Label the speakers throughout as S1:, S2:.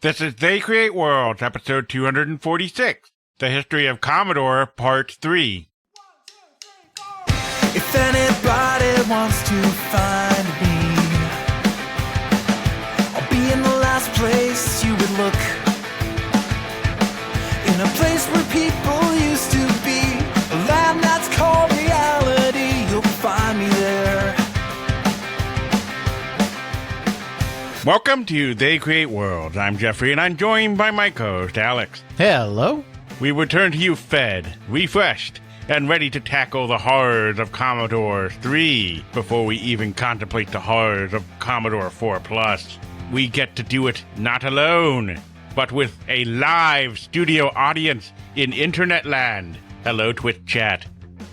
S1: This is They Create Worlds, episode 246, The History of Commodore, part 3.
S2: If anybody wants to find me, I'll be in the last place you would look. In a place where people used to be, a land that's called reality. You'll find me there.
S1: Welcome to They Create Worlds. I'm Jeffrey, and I'm joined by my co-host, Alex.
S3: Hello.
S1: We return to you fed, refreshed, and ready to tackle the horrors of Commodore 3 before we even contemplate the horrors of Commodore 4 Plus. We get to do it not alone, but with a live studio audience in Internet land. Hello, Twitch chat.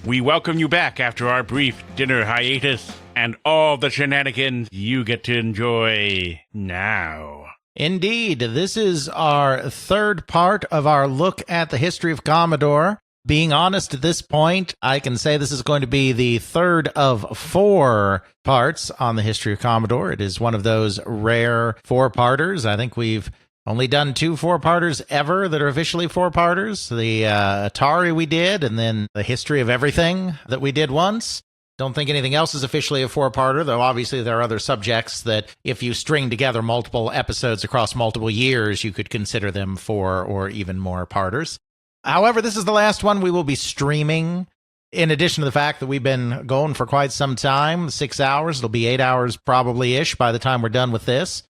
S1: We welcome you back after our brief dinner hiatus and all the shenanigans you get to enjoy now.
S3: Indeed, this is our third part of our look at the history of Commodore. Being honest, at this point, I can say this is going to be the third of 4 parts on the history of Commodore. It is one of those rare 4-parters. I think we've only done 2 4-parters ever that are officially 4-parters. The Atari we did, and then the history of everything that we did once. Don't think anything else is officially a 4-parter, though obviously there are other subjects that if you string together multiple episodes across multiple years, you could consider them 4 or even more parters. However, this is the last one we will be streaming. In addition to the fact that we've been going for quite some time, 6 hours, it'll be 8 hours probably-ish by the time we're done with this,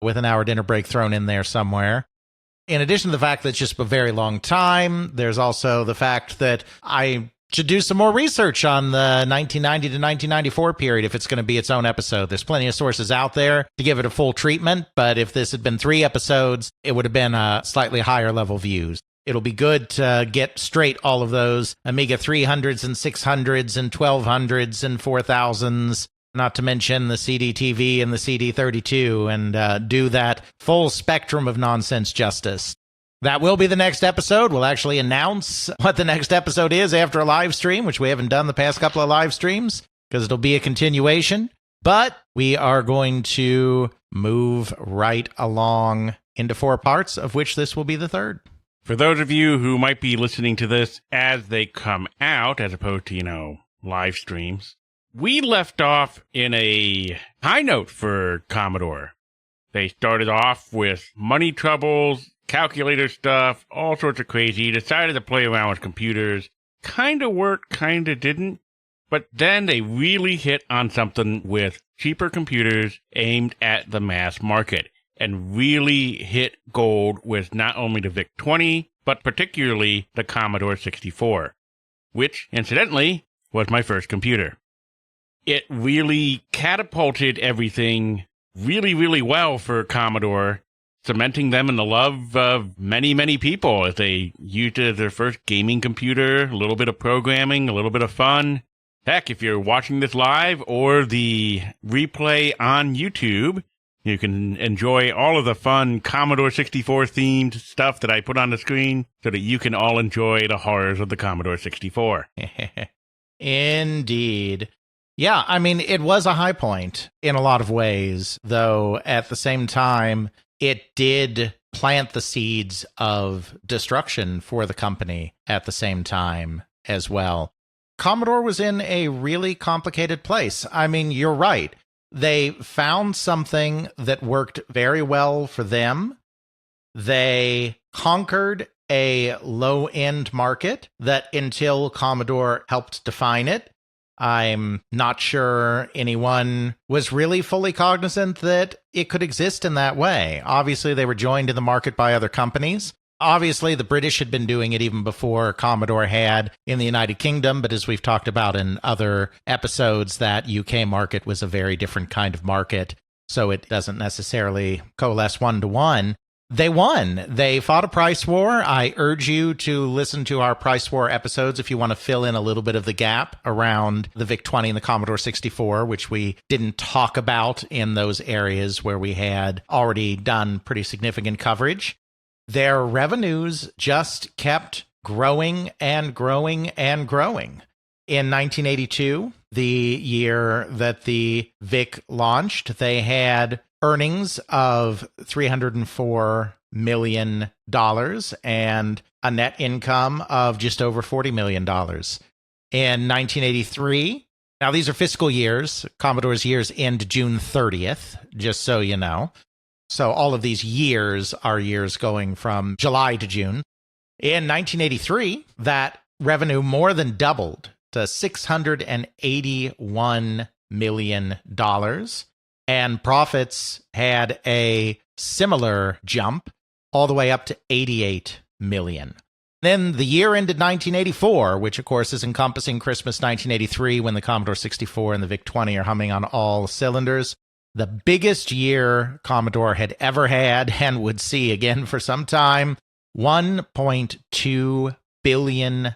S3: with an hour dinner break thrown in there somewhere. In addition to the fact that it's just a very long time, there's also the fact that I should do some more research on the 1990 to 1994 period if it's going to be its own episode. There's plenty of sources out there to give it a full treatment, but if this had been 3 episodes, it would have been a slightly higher level views. It'll be good to get straight all of those Amiga 300s and 600s and 1200s and 4000s, not to mention the CD-TV and the CD32, and do that full spectrum of nonsense justice. That will be the next episode. We'll actually announce what the next episode is after a live stream, which we haven't done the past couple of live streams, because it'll be a continuation. But we are going to move right along into 4 parts, of which this will be the third.
S1: For those of you who might be listening to this as they come out, as opposed to, live streams, we left off in a high note for Commodore. They started off with money troubles, calculator stuff, all sorts of crazy, decided to play around with computers. Kinda worked, kinda didn't. But then they really hit on something with cheaper computers aimed at the mass market, and really hit gold with not only the VIC-20, but particularly the Commodore 64, which, incidentally, was my first computer. It really catapulted everything really, really well for Commodore, cementing them in the love of many, many people as they used it as their first gaming computer, a little bit of programming, a little bit of fun. Heck, if you're watching this live or the replay on YouTube, you can enjoy all of the fun Commodore 64 themed stuff that I put on the screen so that you can all enjoy the horrors of the Commodore 64.
S3: Indeed. Yeah, I mean, it was a high point in a lot of ways, though at the same time, it did plant the seeds of destruction for the company at the same time as well. Commodore was in a really complicated place. I mean, you're right. They found something that worked very well for them. They conquered a low-end market that until Commodore helped define it, I'm not sure anyone was really fully cognizant that it could exist in that way. Obviously, they were joined in the market by other companies. Obviously, the British had been doing it even before Commodore had in the United Kingdom, but as we've talked about in other episodes, that UK market was a very different kind of market, so it doesn't necessarily coalesce one-to-one. They won. They fought a price war. I urge you to listen to our price war episodes if you want to fill in a little bit of the gap around the VIC-20 and the Commodore 64, which we didn't talk about in those areas where we had already done pretty significant coverage. Their revenues just kept growing and growing and growing. In 1982, the year that the VIC launched, they had earnings of $304 million and a net income of just over $40 million. In 1983, now these are fiscal years. Commodore's years end June 30th, just so you know. So all of these years are years going from July to June. In 1983, that revenue more than doubled to $681 million, and profits had a similar jump all the way up to $88 million. Then the year ended 1984, which of course is encompassing Christmas 1983 when the Commodore 64 and the VIC-20 are humming on all cylinders. The biggest year Commodore had ever had and would see again for some time, $1.2 billion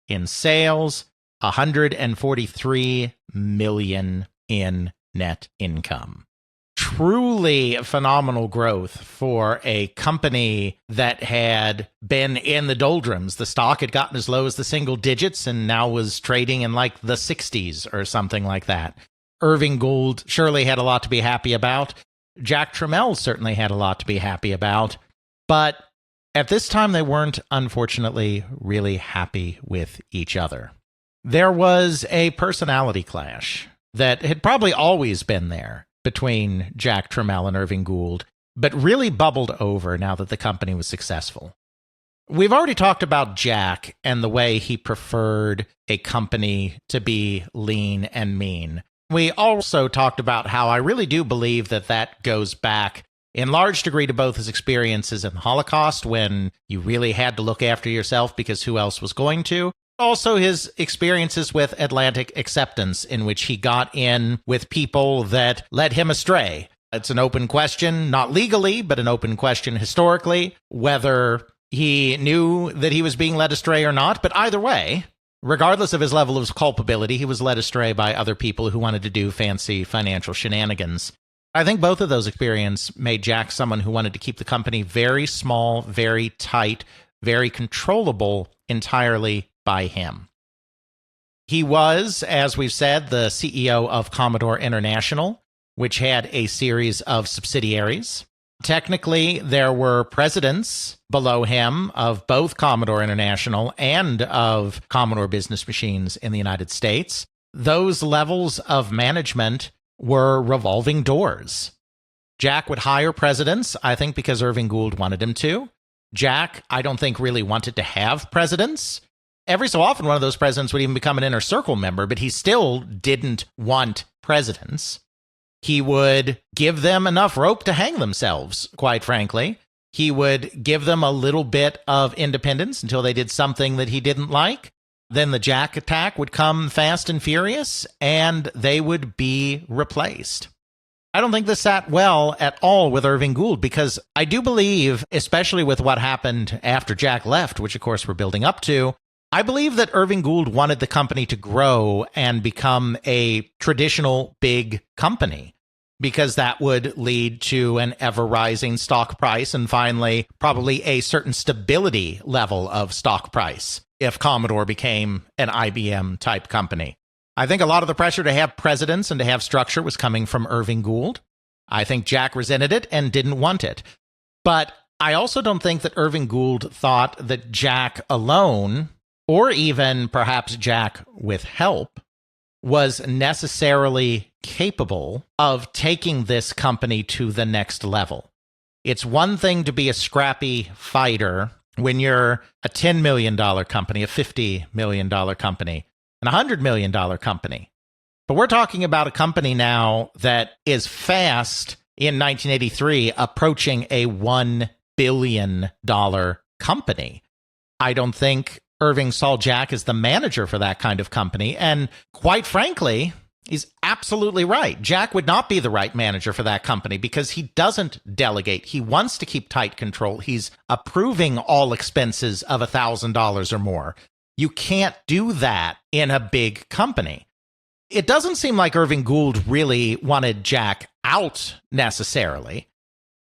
S3: in sales, $143 million in net income. Truly phenomenal growth for a company that had been in the doldrums. The stock had gotten as low as the single digits and now was trading in like the 60s or something like that. Irving Gould surely had a lot to be happy about. Jack Tramiel certainly had a lot to be happy about. But at this time, they weren't, unfortunately, really happy with each other. There was a personality clash that had probably always been there between Jack Tramiel and Irving Gould, but really bubbled over now that the company was successful. We've already talked about Jack and the way he preferred a company to be lean and mean. We also talked about how I really do believe that that goes back in large degree to both his experiences in the Holocaust, when you really had to look after yourself because who else was going to. Also his experiences with Atlantic Acceptance, in which he got in with people that led him astray. It's an open question, not legally, but an open question historically, whether he knew that he was being led astray or not. But either way, regardless of his level of culpability, he was led astray by other people who wanted to do fancy financial shenanigans. I think both of those experiences made Jack someone who wanted to keep the company very small, very tight, very controllable entirely by him. He was, as we've said, the CEO of Commodore International, which had a series of subsidiaries. Technically, there were presidents below him of both Commodore International and of Commodore Business Machines in the United States. Those levels of management were revolving doors. Jack would hire presidents, I think because Irving Gould wanted him to. Jack, I don't think, really wanted to have presidents. Every so often, one of those presidents would even become an inner circle member, but he still didn't want presidents. He would give them enough rope to hang themselves, quite frankly. He would give them a little bit of independence until they did something that he didn't like. Then the Jack attack would come fast and furious, and they would be replaced. I don't think this sat well at all with Irving Gould, because I do believe, especially with what happened after Jack left, which of course we're building up to, I believe that Irving Gould wanted the company to grow and become a traditional big company, because that would lead to an ever-rising stock price and finally probably a certain stability level of stock price if Commodore became an IBM-type company. I think a lot of the pressure to have presidents and to have structure was coming from Irving Gould. I think Jack resented it and didn't want it. But I also don't think that Irving Gould thought that Jack alone, or even perhaps Jack with help, was necessarily capable of taking this company to the next level. It's one thing to be a scrappy fighter when you're a $10 million company, a $50 million company, and a $100 million company. But we're talking about a company now that is fast in 1983 approaching a $1 billion company. I don't think Irving saw Jack as the manager for that kind of company. And quite frankly, he's absolutely right. Jack would not be the right manager for that company because he doesn't delegate. He wants to keep tight control. He's approving all expenses of $1,000 or more. You can't do that in a big company. It doesn't seem like Irving Gould really wanted Jack out necessarily.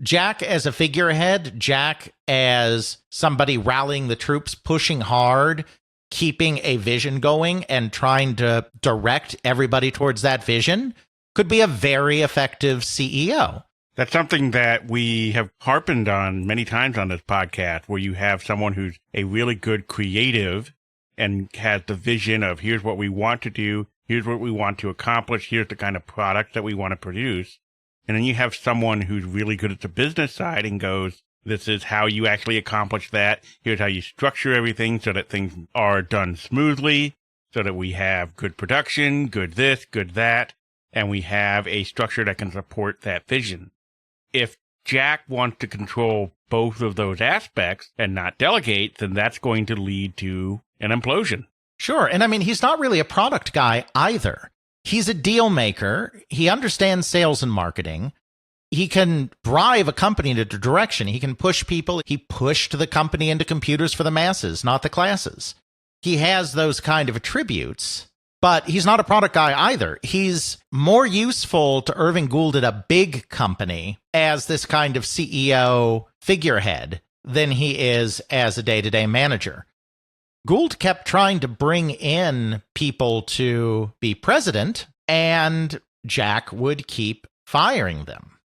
S3: Jack as a figurehead, Jack as somebody rallying the troops, pushing hard, keeping a vision going and trying to direct everybody towards that vision, could be a very effective CEO.
S1: That's something that we have harpened on many times on this podcast, where you have someone who's a really good creative and has the vision of here's what we want to do, here's what we want to accomplish, here's the kind of product that we want to produce. And then you have someone who's really good at the business side and goes, this is how you actually accomplish that. Here's how you structure everything so that things are done smoothly, so that we have good production, good this, good that, and we have a structure that can support that vision. If Jack wants to control both of those aspects and not delegate, then that's going to lead to an implosion.
S3: Sure. And I mean, he's not really a product guy either. He's a deal maker. He understands sales and marketing. He can drive a company in a direction. He can push people. He pushed the company into computers for the masses, not the classes. He has those kind of attributes. But he's not a product guy either. He's more useful to Irving Gould at a big company as this kind of CEO figurehead than he is as a day-to-day manager. Gould kept trying to bring in people to be president, and Jack would keep firing them.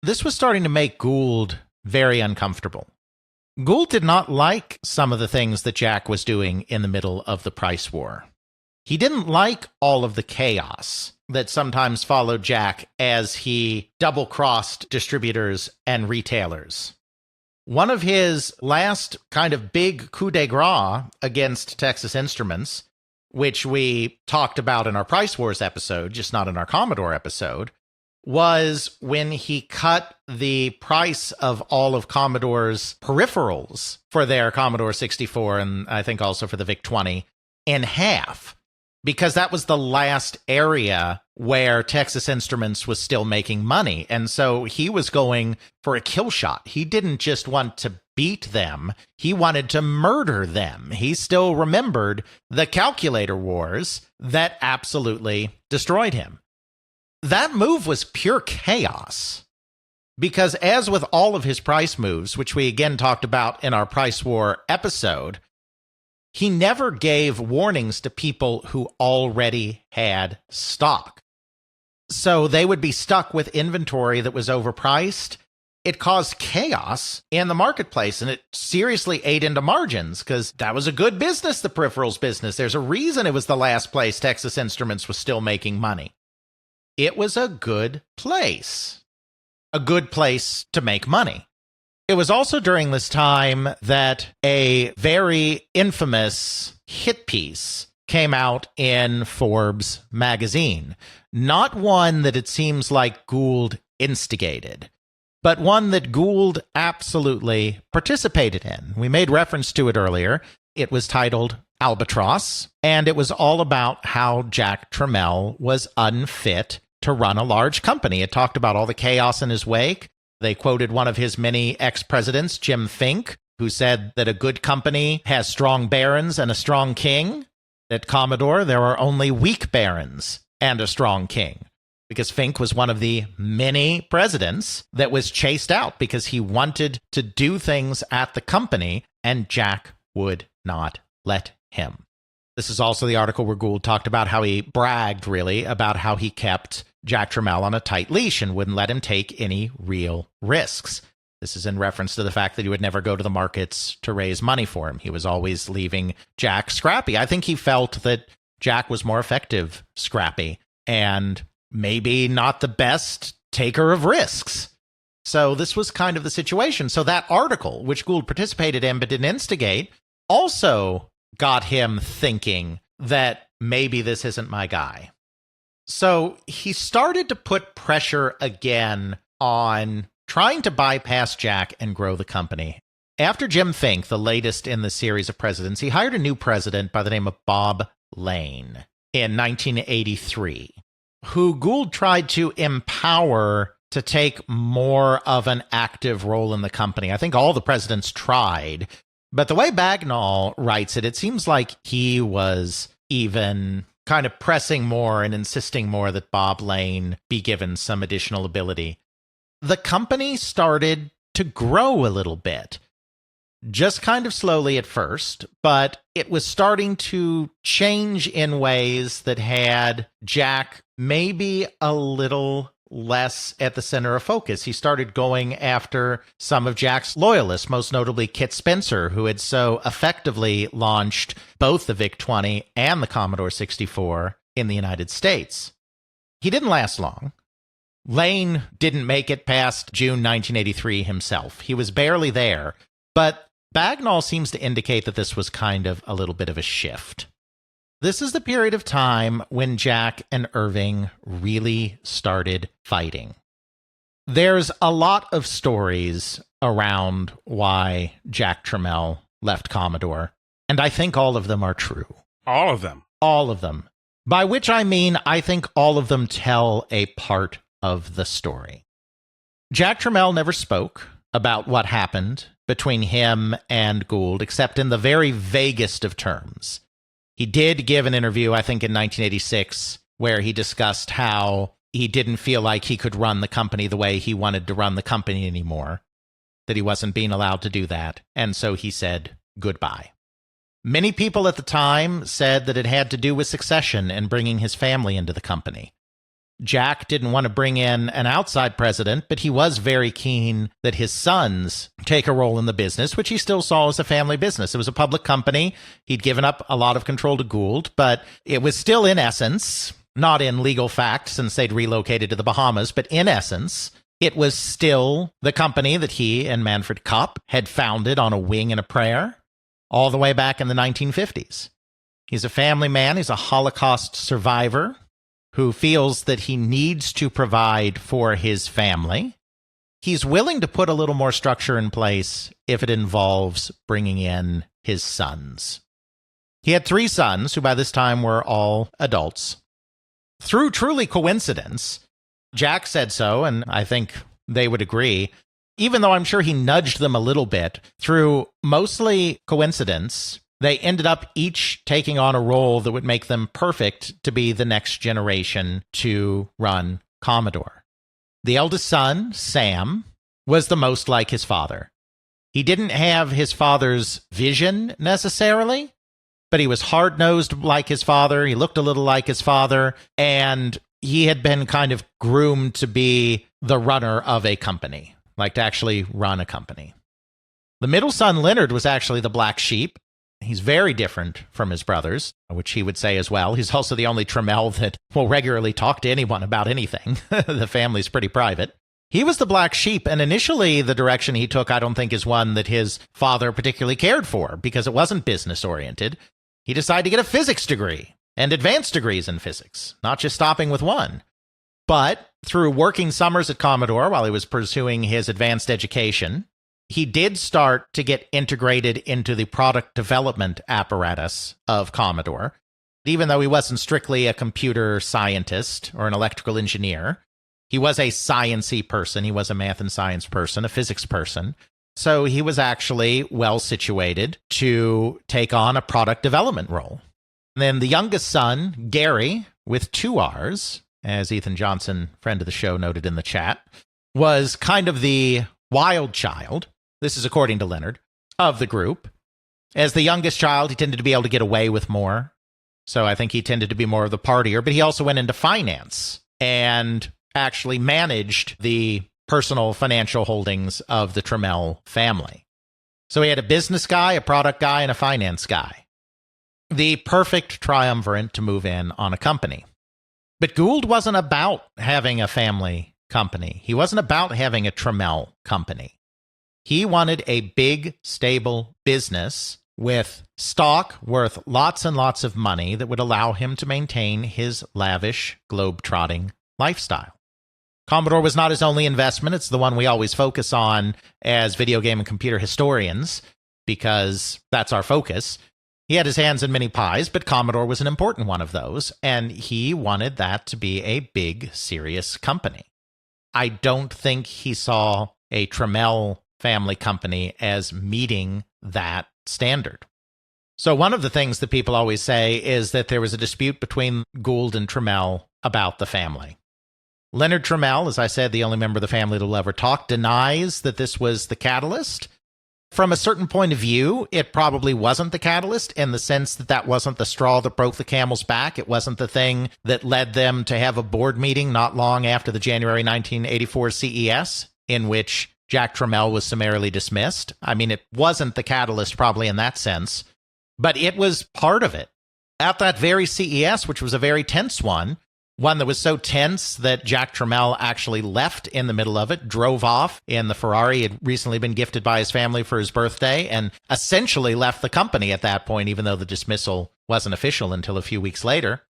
S3: This was starting to make Gould very uncomfortable. Gould did not like some of the things that Jack was doing in the middle of the price war. He didn't like all of the chaos that sometimes followed Jack as he double-crossed distributors and retailers. One of his last kind of big coup de grace against Texas Instruments, which we talked about in our Price Wars episode, just not in our Commodore episode, was when he cut the price of all of Commodore's peripherals for their Commodore 64 and I think also for the VIC-20 in half. Because that was the last area where Texas Instruments was still making money. And so he was going for a kill shot. He didn't just want to beat them. He wanted to murder them. He still remembered the calculator wars that absolutely destroyed him. That move was pure chaos. Because as with all of his price moves, which we again talked about in our Price War episode, he never gave warnings to people who already had stock. So they would be stuck with inventory that was overpriced. It caused chaos in the marketplace, and it seriously ate into margins because that was a good business, the peripherals business. There's a reason it was the last place Texas Instruments was still making money. It was a good place to make money. It was also during this time that a very infamous hit piece came out in Forbes magazine. Not one that it seems like Gould instigated, but one that Gould absolutely participated in. We made reference to it earlier. It was titled Albatross, and it was all about how Jack Tramiel was unfit to run a large company. It talked about all the chaos in his wake. They quoted one of his many ex-presidents, Jim Fink, who said that a good company has strong barons and a strong king. At Commodore, there are only weak barons and a strong king, because Fink was one of the many presidents that was chased out because he wanted to do things at the company, and Jack would not let him. This is also the article where Gould talked about how he bragged, really, about how he kept Jack Tramiel on a tight leash and wouldn't let him take any real risks. This is in reference to the fact that he would never go to the markets to raise money for him. He was always leaving Jack scrappy. I think he felt that Jack was more effective scrappy and maybe not the best taker of risks. So this was kind of the situation. So that article, which Gould participated in but didn't instigate, also got him thinking that maybe this isn't my guy. So he started to put pressure again on trying to bypass Jack and grow the company. After Jim Fink, the latest in the series of presidents, he hired a new president by the name of Bob Lane in 1983, who Gould tried to empower to take more of an active role in the company. I think all the presidents tried, but the way Bagnall writes it, it seems like he was even kind of pressing more and insisting more that Bob Lane be given some additional ability. The company started to grow a little bit, just kind of slowly at first, but it was starting to change in ways that had Jack maybe a little less at the center of focus. He started going after some of Jack's loyalists, most notably Kit Spencer, who had so effectively launched both the VIC-20 and the Commodore 64 in the United States. He didn't last long. Lane didn't make it past June 1983 himself. He was barely there, but Bagnall seems to indicate that this was kind of a little bit of a shift. This is the period of time when Jack and Irving really started fighting. There's a lot of stories around why Jack Tramiel left Commodore, and I think all of them are true.
S1: All of them?
S3: All of them. By which I mean, I think all of them tell a part of the story. Jack Tramiel never spoke about what happened between him and Gould, except in the very vaguest of terms. He did give an interview, I think in 1986, where he discussed how he didn't feel like he could run the company the way he wanted to run the company anymore, that he wasn't being allowed to do that, and so he said goodbye. Many people at the time said that it had to do with succession and bringing his family into the company. Jack didn't want to bring in an outside president, but he was very keen that his sons take a role in the business, which he still saw as a family business. It was a public company. He'd given up a lot of control to Gould, but it was still in essence, not in legal fact since they'd relocated to the Bahamas, but in essence, it was still the company that he and Manfred Kopp had founded on a wing and a prayer all the way back in the 1950s. He's a family man. He's a Holocaust survivor who feels that he needs to provide for his family. He's willing to put a little more structure in place if it involves bringing in his sons. He had 3 sons who by this time were all adults. Through truly coincidence, Jack said so, and I think they would agree, even though I'm sure he nudged them a little bit, through mostly coincidence, they ended up each taking on a role that would make them perfect to be the next generation to run Commodore. The eldest son, Sam, was the most like his father. He didn't have his father's vision necessarily, but he was hard-nosed like his father. He looked a little like his father, and he had been kind of groomed to be the runner of a company, like to actually run a company. The middle son, Leonard, was actually the black sheep. He's very different from his brothers, which he would say as well. He's also the only Tramel that will regularly talk to anyone about anything. The family's pretty private. He was the black sheep, and initially the direction he took, I don't think, is one that his father particularly cared for, because it wasn't business-oriented. He decided to get a physics degree and advanced degrees in physics, not just stopping with one. But through working summers at Commodore while he was pursuing his advanced education, he did start to get integrated into the product development apparatus of Commodore. Even though he wasn't strictly a computer scientist or an electrical engineer, he was a sciencey person. He was a math and science person, a physics person. So he was actually well situated to take on a product development role. And then the youngest son, Gary, with 2 R's, as Ethan Johnson, friend of the show, noted in the chat, was kind of the wild child. This is according to Leonard, of the group. As the youngest child, he tended to be able to get away with more. So I think he tended to be more of the partier, but he also went into finance and actually managed the personal financial holdings of the Tramel family. So he had a business guy, a product guy, and a finance guy. The perfect triumvirate to move in on a company. But Gould wasn't about having a family company. He wasn't about having a Tramel company. He wanted a big, stable business with stock worth lots and lots of money that would allow him to maintain his lavish, globe-trotting lifestyle. Commodore was not his only investment. It's the one we always focus on as video game and computer historians, because that's our focus. He had his hands in many pies, but Commodore was an important one of those, and he wanted that to be a big, serious company. I don't think he saw a Tramel family company as meeting that standard. So one of the things that people always say is that there was a dispute between Gould and Tramel about the family. Leonard Tramel, as I said, the only member of the family that will ever talk, denies that this was the catalyst. From a certain point of view, it probably wasn't the catalyst in the sense that that wasn't the straw that broke the camel's back. It wasn't the thing that led them to have a board meeting not long after the January 1984 CES, in which Jack Tramiel was summarily dismissed. I mean, it wasn't the catalyst probably in that sense, but it was part of it. At that very CES, which was a very tense one that was so tense that Jack Tramiel actually left in the middle of it, drove off in the Ferrari he had recently been gifted by his family for his birthday, and essentially left the company at that point, even though the dismissal wasn't official until a few weeks later.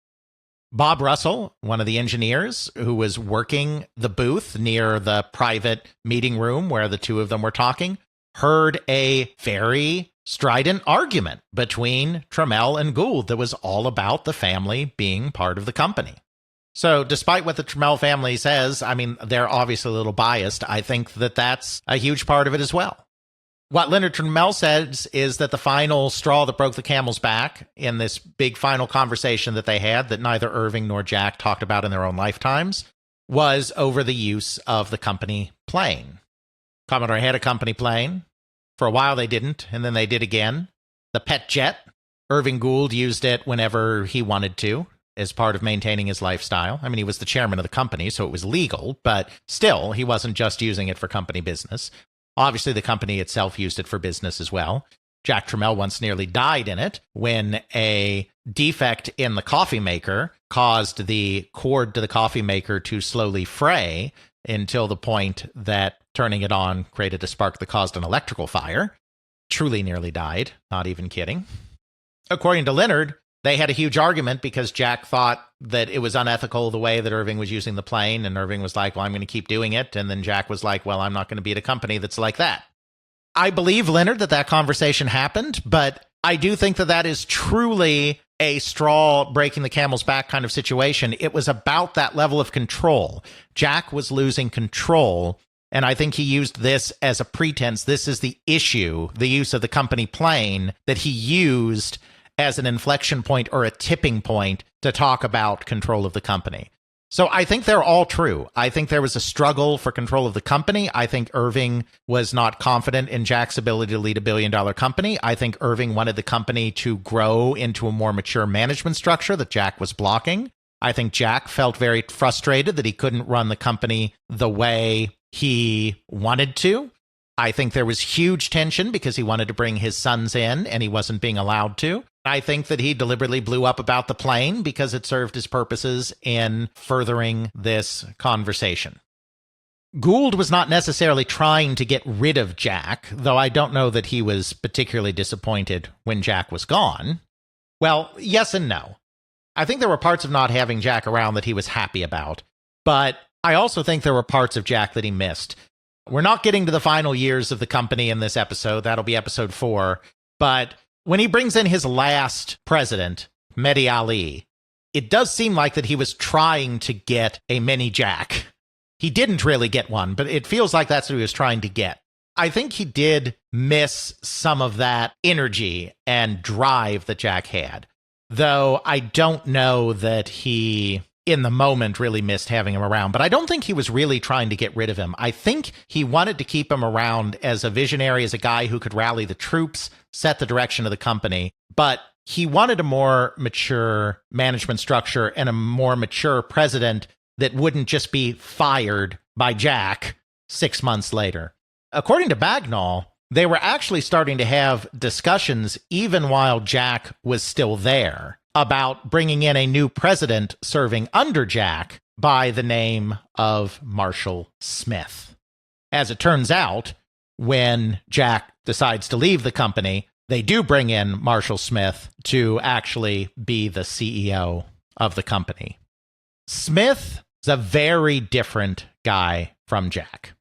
S3: Bob Russell, one of the engineers who was working the booth near the private meeting room where the two of them were talking, heard a very strident argument between Tramel and Gould that was all about the family being part of the company. So despite what the Tramel family says, I mean, they're obviously a little biased. I think that that's a huge part of it as well. What Leonard Tramel says is that the final straw that broke the camel's back in this big final conversation that they had that neither Irving nor Jack talked about in their own lifetimes was over the use of the company plane. Commodore had a company plane. For a while they didn't, and then they did again. The pet jet, Irving Gould used it whenever he wanted to, as part of maintaining his lifestyle. I mean, he was the chairman of the company, so it was legal, but still, he wasn't just using it for company business. Obviously, the company itself used it for business as well. Jack Tramiel once nearly died in it when a defect in the coffee maker caused the cord to the coffee maker to slowly fray until the point that turning it on created a spark that caused an electrical fire. Truly nearly died, not even kidding. According to Leonard, they had a huge argument because Jack thought that it was unethical the way that Irving was using the plane, and Irving was like, well, I'm going to keep doing it. And then Jack was like, well, I'm not going to be at a company that's like that. I believe, Leonard, that conversation happened, but I do think that that is truly a straw breaking the camel's back kind of situation. It was about that level of control. Jack was losing control, and I think he used this as a pretense. This is the issue, the use of the company plane, that he used as an inflection point or a tipping point to talk about control of the company. So I think they're all true. I think there was a struggle for control of the company. I think Irving was not confident in Jack's ability to lead a billion-dollar company. I think Irving wanted the company to grow into a more mature management structure that Jack was blocking. I think Jack felt very frustrated that he couldn't run the company the way he wanted to. I think there was huge tension because he wanted to bring his sons in and he wasn't being allowed to. I think that he deliberately blew up about the plane because it served his purposes in furthering this conversation. Gould was not necessarily trying to get rid of Jack, though I don't know that he was particularly disappointed when Jack was gone. Well, yes and no. I think there were parts of not having Jack around that he was happy about, but I also think there were parts of Jack that he missed. We're not getting to the final years of the company in this episode. That'll be episode 4. But when he brings in his last president, Mehdi Ali, it does seem like that he was trying to get a mini Jack. He didn't really get one, but it feels like that's what he was trying to get. I think he did miss some of that energy and drive that Jack had, though I don't know that he, in the moment, really missed having him around. But I don't think he was really trying to get rid of him. I think he wanted to keep him around as a visionary, as a guy who could rally the troops, set the direction of the company. But he wanted a more mature management structure and a more mature president that wouldn't just be fired by Jack 6 months later. According to Bagnall, they were actually starting to have discussions, even while Jack was still there, about bringing in a new president serving under Jack by the name of Marshall Smith. As it turns out, when Jack decides to leave the company, they do bring in Marshall Smith to actually be the CEO of the company. Smith is a very different guy from Jack.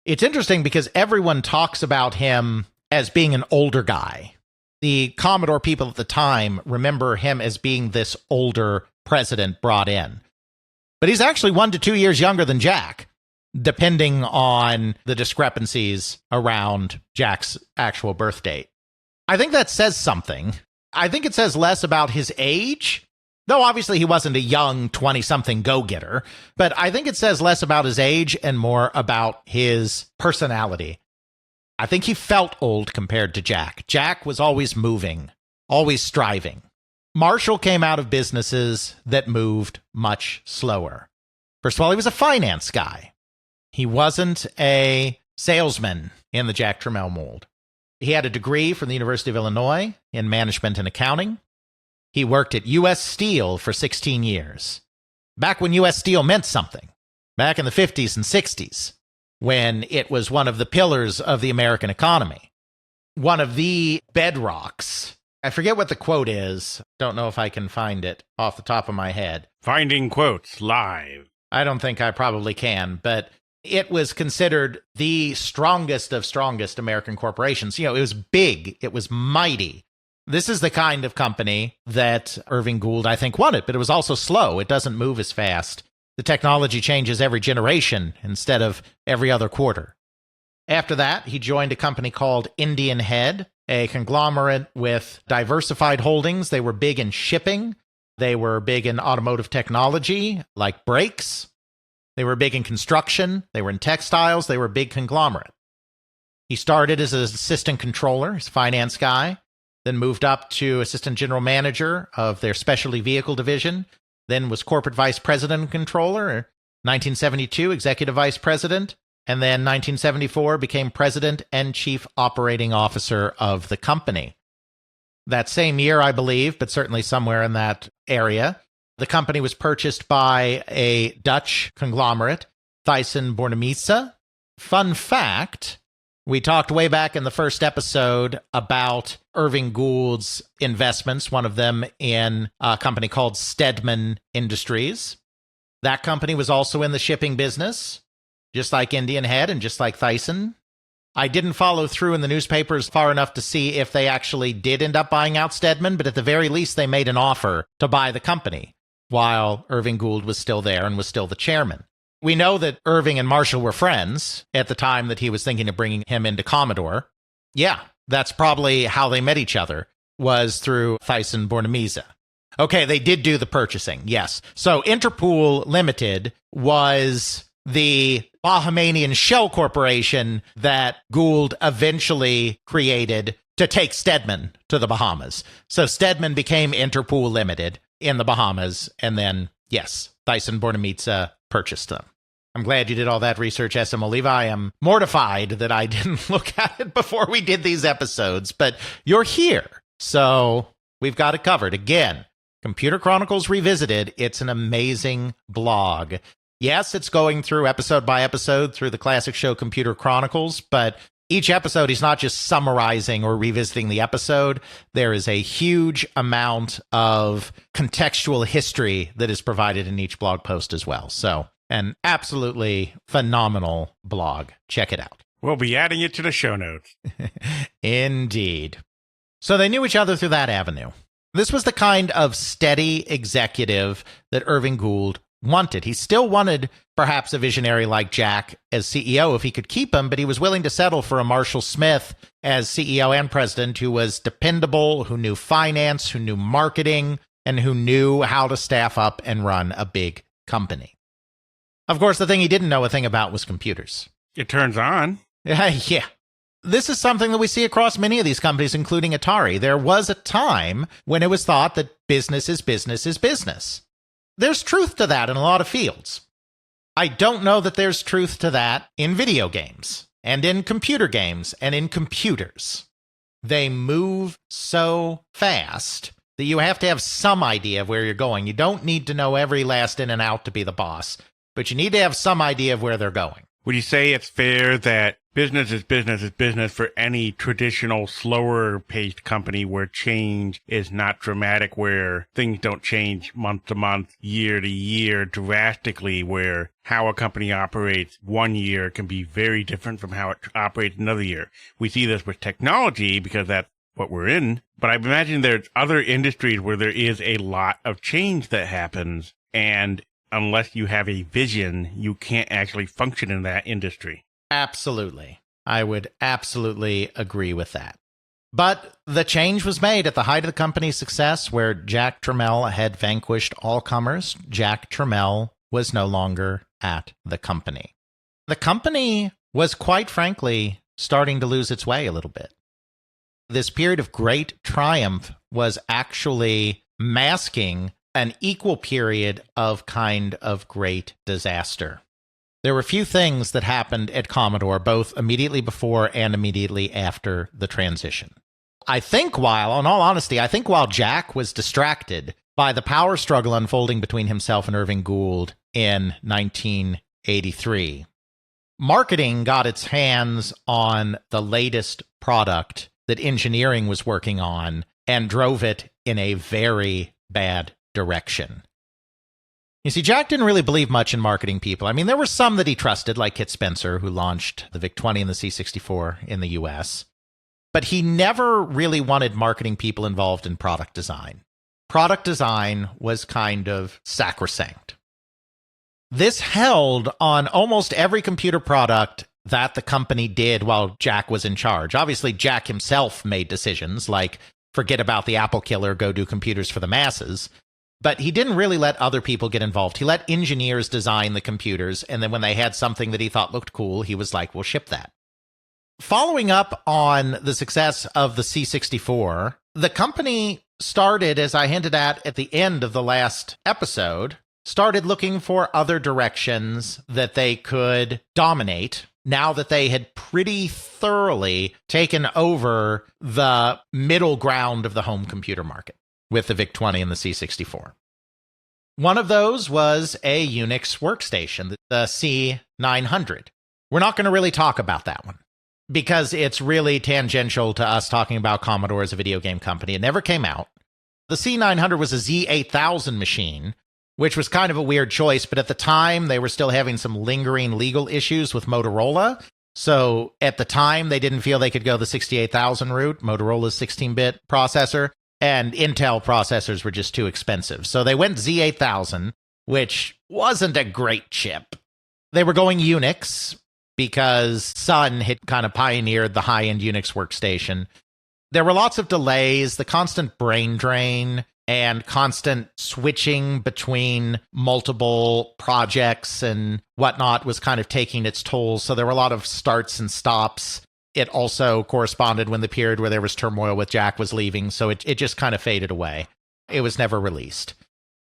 S3: It's interesting because everyone talks about him as being an older guy. The Commodore people at the time remember him as being this older president brought in. But he's actually 1 to 2 years younger than Jack, depending on the discrepancies around Jack's actual birth date. I think that says something. I think it says less about his age, though obviously he wasn't a young 20-something go-getter, but I think it says less about his age and more about his personality. I think he felt old compared to Jack. Jack was always moving, always striving. Marshall came out of businesses that moved much slower. First of all, he was a finance guy. He wasn't a salesman in the Jack Tramiel mold. He had a degree from the University of Illinois in management and accounting. He worked at U.S. Steel for 16 years. Back when U.S. Steel meant something. Back in the 50s and 60s, when it was one of the pillars of the American economy. One of the bedrocks. I forget what the quote is. Don't know if I can find it off the top of my head.
S1: Finding quotes live.
S3: I don't think I probably can, but it was considered the strongest of strongest American corporations. You know, it was big. It was mighty. This is the kind of company that Irving Gould, I think, wanted, but it was also slow. It doesn't move as fast. The technology changes every generation instead of every other quarter. After that, he joined a company called Indian Head, a conglomerate with diversified holdings. They were big in shipping. They were big in automotive technology, like brakes. They were big in construction. They were in textiles. They were a big conglomerate. He started as an assistant controller, he's a finance guy, then moved up to assistant general manager of their specialty vehicle division, then was corporate vice president and controller, 1972 executive vice president, and then 1974 became president and chief operating officer of the company. That same year, I believe, but certainly somewhere in that area, the company was purchased by a Dutch conglomerate, Thyssen-Bornemisza. Fun fact, we talked way back in the first episode about Irving Gould's investments, one of them in a company called Stedman Industries. That company was also in the shipping business, just like Indian Head and just like Thyssen. I didn't follow through in the newspapers far enough to see if they actually did end up buying out Stedman, but at the very least, they made an offer to buy the company while Irving Gould was still there and was still the chairman. We know that Irving and Marshall were friends at the time that he was thinking of bringing him into Commodore. Yeah, that's probably how they met each other, was through Thyssen-Bornemisza. Okay, they did do the purchasing, yes. So Interpool Limited was the Bahamian shell corporation that Gould eventually created to take Stedman to the Bahamas. So Stedman became Interpool Limited in the Bahamas, and then, yes, Thyssen-Bornemisza purchased them. I'm glad you did all that research, SM Oliva. I am mortified that I didn't look at it before we did these episodes, but you're here, so we've got it covered. Again, Computer Chronicles Revisited, it's an amazing blog. Yes, it's going through episode by episode through the classic show Computer Chronicles, but each episode is not just summarizing or revisiting the episode. There is a huge amount of contextual history that is provided in each blog post as well. So, an absolutely phenomenal blog. Check it out.
S1: We'll be adding it to the show notes.
S3: Indeed. So they knew each other through that avenue. This was the kind of steady executive that Irving Gould wanted. He still wanted perhaps a visionary like Jack as CEO if he could keep him, but he was willing to settle for a Marshall Smith as CEO and president who was dependable, who knew finance, who knew marketing, and who knew how to staff up and run a big company. Of course, the thing he didn't know a thing about was computers.
S1: It turns on.
S3: Yeah. This is something that we see across many of these companies, including Atari. There was a time when it was thought that business is business is business. There's truth to that in a lot of fields. I don't know that there's truth to that in video games and in computer games and in computers. They move so fast that you have to have some idea of where you're going. You don't need to know every last in and out to be the boss, but you need to have some idea of where they're going.
S1: Would you say it's fair that business is business for any traditional, slower-paced company where change is not dramatic, where things don't change month to month, year to year drastically, where how a company operates one year can be very different from how it operates another year? We see this with technology because that's what we're in, but I imagine there's other industries where there is a lot of change that happens, and unless you have a vision, you can't actually function in that industry.
S3: Absolutely. I would absolutely agree with that. But the change was made at the height of the company's success, where Jack Tramiel had vanquished all comers. Jack Tramiel was no longer at the company. The company was, quite frankly, starting to lose its way a little bit. This period of great triumph was actually masking an equal period of kind of great disaster. There were a few things that happened at Commodore, both immediately before and immediately after the transition. In all honesty, I think while Jack was distracted by the power struggle unfolding between himself and Irving Gould in 1983, marketing got its hands on the latest product that engineering was working on and drove it in a very bad direction. You see, Jack didn't really believe much in marketing people. I mean, there were some that he trusted, like Kit Spencer, who launched the VIC-20 and the C64 in the US. But he never really wanted marketing people involved in product design. Product design was kind of sacrosanct. This held on almost every computer product that the company did while Jack was in charge. Obviously, Jack himself made decisions like, forget about the Apple killer, go do computers for the masses. But he didn't really let other people get involved. He let engineers design the computers, and then when they had something that he thought looked cool, he was like, we'll ship that. Following up on the success of the C64, the company started, as I hinted at the end of the last episode, started looking for other directions that they could dominate now that they had pretty thoroughly taken over the middle ground of the home computer market with the VIC-20 and the C64. One of those was a Unix workstation, the C900. We're not going to really talk about that one because it's really tangential to us talking about Commodore as a video game company. It never came out. The C900 was a Z8000 machine, which was kind of a weird choice, but at the time, they were still having some lingering legal issues with Motorola. So at the time, they didn't feel they could go the 68000 route, Motorola's 16-bit processor, and Intel processors were just too expensive. So they went Z8000, which wasn't a great chip. They were going Unix because Sun had kind of pioneered the high-end Unix workstation. There were lots of delays, the constant brain drain, and constant switching between multiple projects and whatnot was kind of taking its toll. So there were a lot of starts and stops. It also corresponded when the period where there was turmoil with Jack was leaving, so it just kind of faded away. It was never released.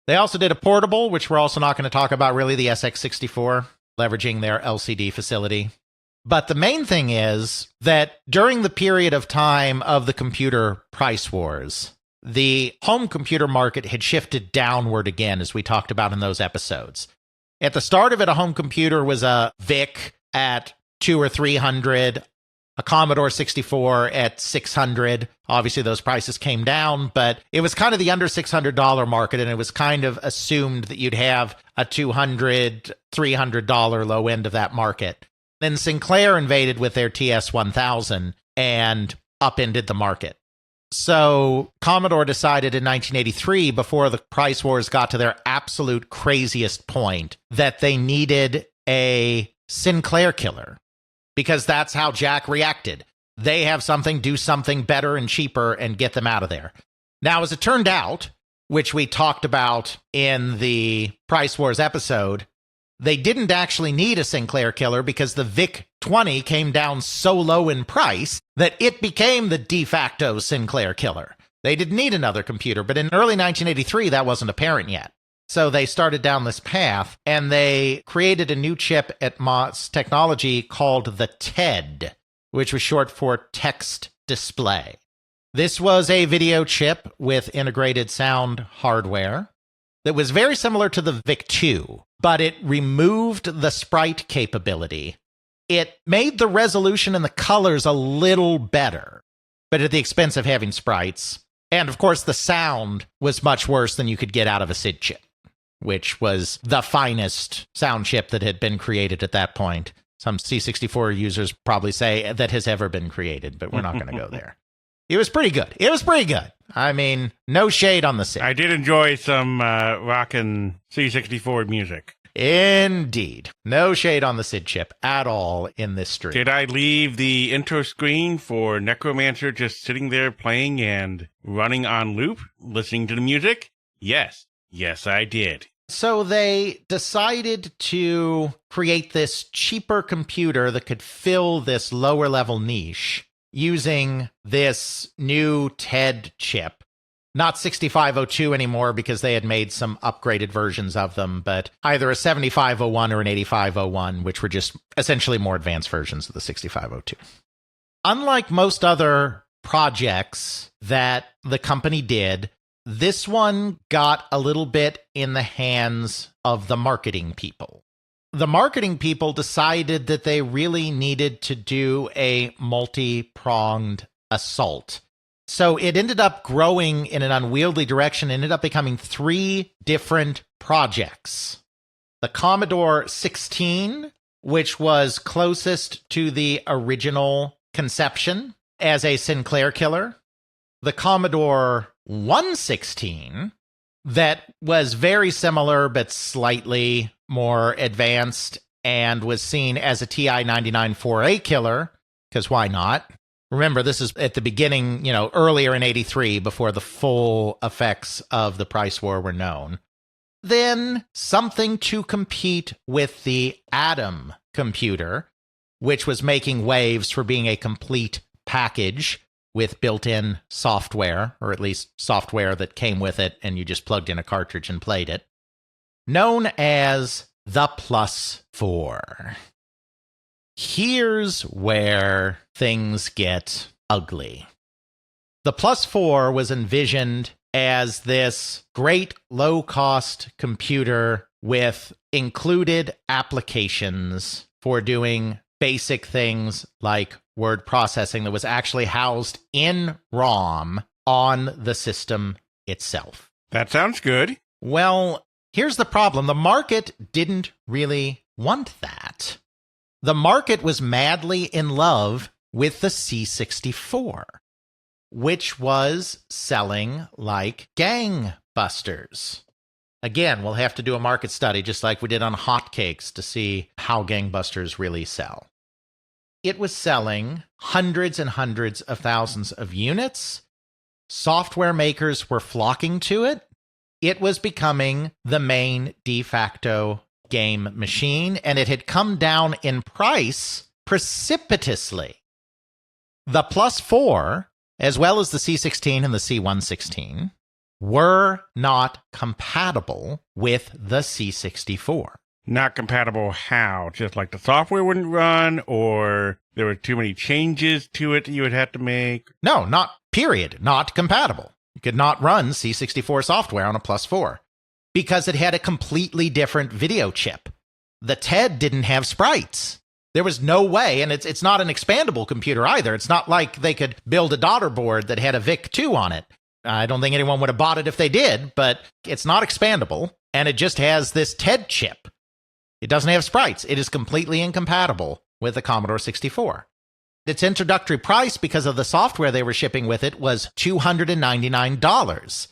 S3: They also did a portable, which we're also not going to talk about really, the SX64, leveraging their LCD facility. But the main thing is that during the period of time of the computer price wars, the home computer market had shifted downward again, as we talked about in those episodes. At the start of it, a home computer was a VIC at $200 or $300, a Commodore 64 at $600. Obviously, those prices came down, but it was kind of the under $600 market, and it was kind of assumed that you'd have a $200, $300 low end of that market. Then Sinclair invaded with their TS-1000 and upended the market. So Commodore decided in 1983, before the price wars got to their absolute craziest point, that they needed a Sinclair killer, because that's how Jack reacted. They have something, do something better and cheaper and get them out of there. Now, as it turned out, which we talked about in the Price Wars episode, they didn't actually need a Sinclair killer because the VIC-20 came down so low in price that it became the de facto Sinclair killer. They didn't need another computer, but in early 1983, that wasn't apparent yet. So they started down this path, and they created a new chip at MOS Technology called the TED, which was short for text display. This was a video chip with integrated sound hardware that was very similar to the VIC-2, but it removed the sprite capability. It made the resolution and the colors a little better, but at the expense of having sprites. And of course, the sound was much worse than you could get out of a SID chip, which was the finest sound chip that had been created at that point. Some C64 users probably say that has ever been created, but we're not going to go there. It was pretty good. It was pretty good. I mean, no shade on the SID.
S1: I did enjoy some rockin' C64 music.
S3: Indeed. No shade on the SID chip at all in this stream.
S1: Did I leave the intro screen for Necromancer just sitting there playing and running on loop, listening to the music? Yes. Yes, I did.
S3: So they decided to create this cheaper computer that could fill this lower level niche using this new TED chip. Not 6502 anymore because they had made some upgraded versions of them, but either a 7501 or an 8501, which were just essentially more advanced versions of the 6502. Unlike most other projects that the company did, this one got a little bit in the hands of the marketing people. The marketing people decided that they really needed to do a multi-pronged assault. So it ended up growing in an unwieldy direction, ended up becoming 3 different projects. The Commodore 16, which was closest to the original conception as a Sinclair killer. The Commodore 116, that was very similar but slightly more advanced and was seen as a TI-99 4A killer, because why not? Remember, this is at the beginning, earlier in 83, before the full effects of the price war were known. Then something to compete with the Atom computer, which was making waves for being a complete package with built-in software, or at least software that came with it and you just plugged in a cartridge and played it, known as the Plus 4. Here's where things get ugly. The Plus 4 was envisioned as this great low-cost computer with included applications for doing basic things like word processing that was actually housed in ROM on the system itself.
S1: That sounds good.
S3: Well, here's the problem. The market didn't really want that. The market was madly in love with the C64, which was selling like gangbusters. Again, we'll have to do a market study just like we did on hotcakes to see how gangbusters really sell. It was selling hundreds and hundreds of thousands of units. Software makers were flocking to it. It was becoming the main de facto game machine, and it had come down in price precipitously. The Plus 4, as well as the C16 and the C116, were not compatible with the C64.
S1: Not compatible how? Just like the software wouldn't run, or there were too many changes to it that you would have to make?
S3: No, not compatible. You could not run C64 software on a Plus 4 because it had a completely different video chip. The TED didn't have sprites. There was no way, and it's not an expandable computer either. It's not like they could build a daughter board that had a VIC-2 on it. I don't think anyone would have bought it if they did, but it's not expandable, and it just has this TED chip. It doesn't have sprites. It is completely incompatible with the Commodore 64. Its introductory price, because of the software they were shipping with it, was $299,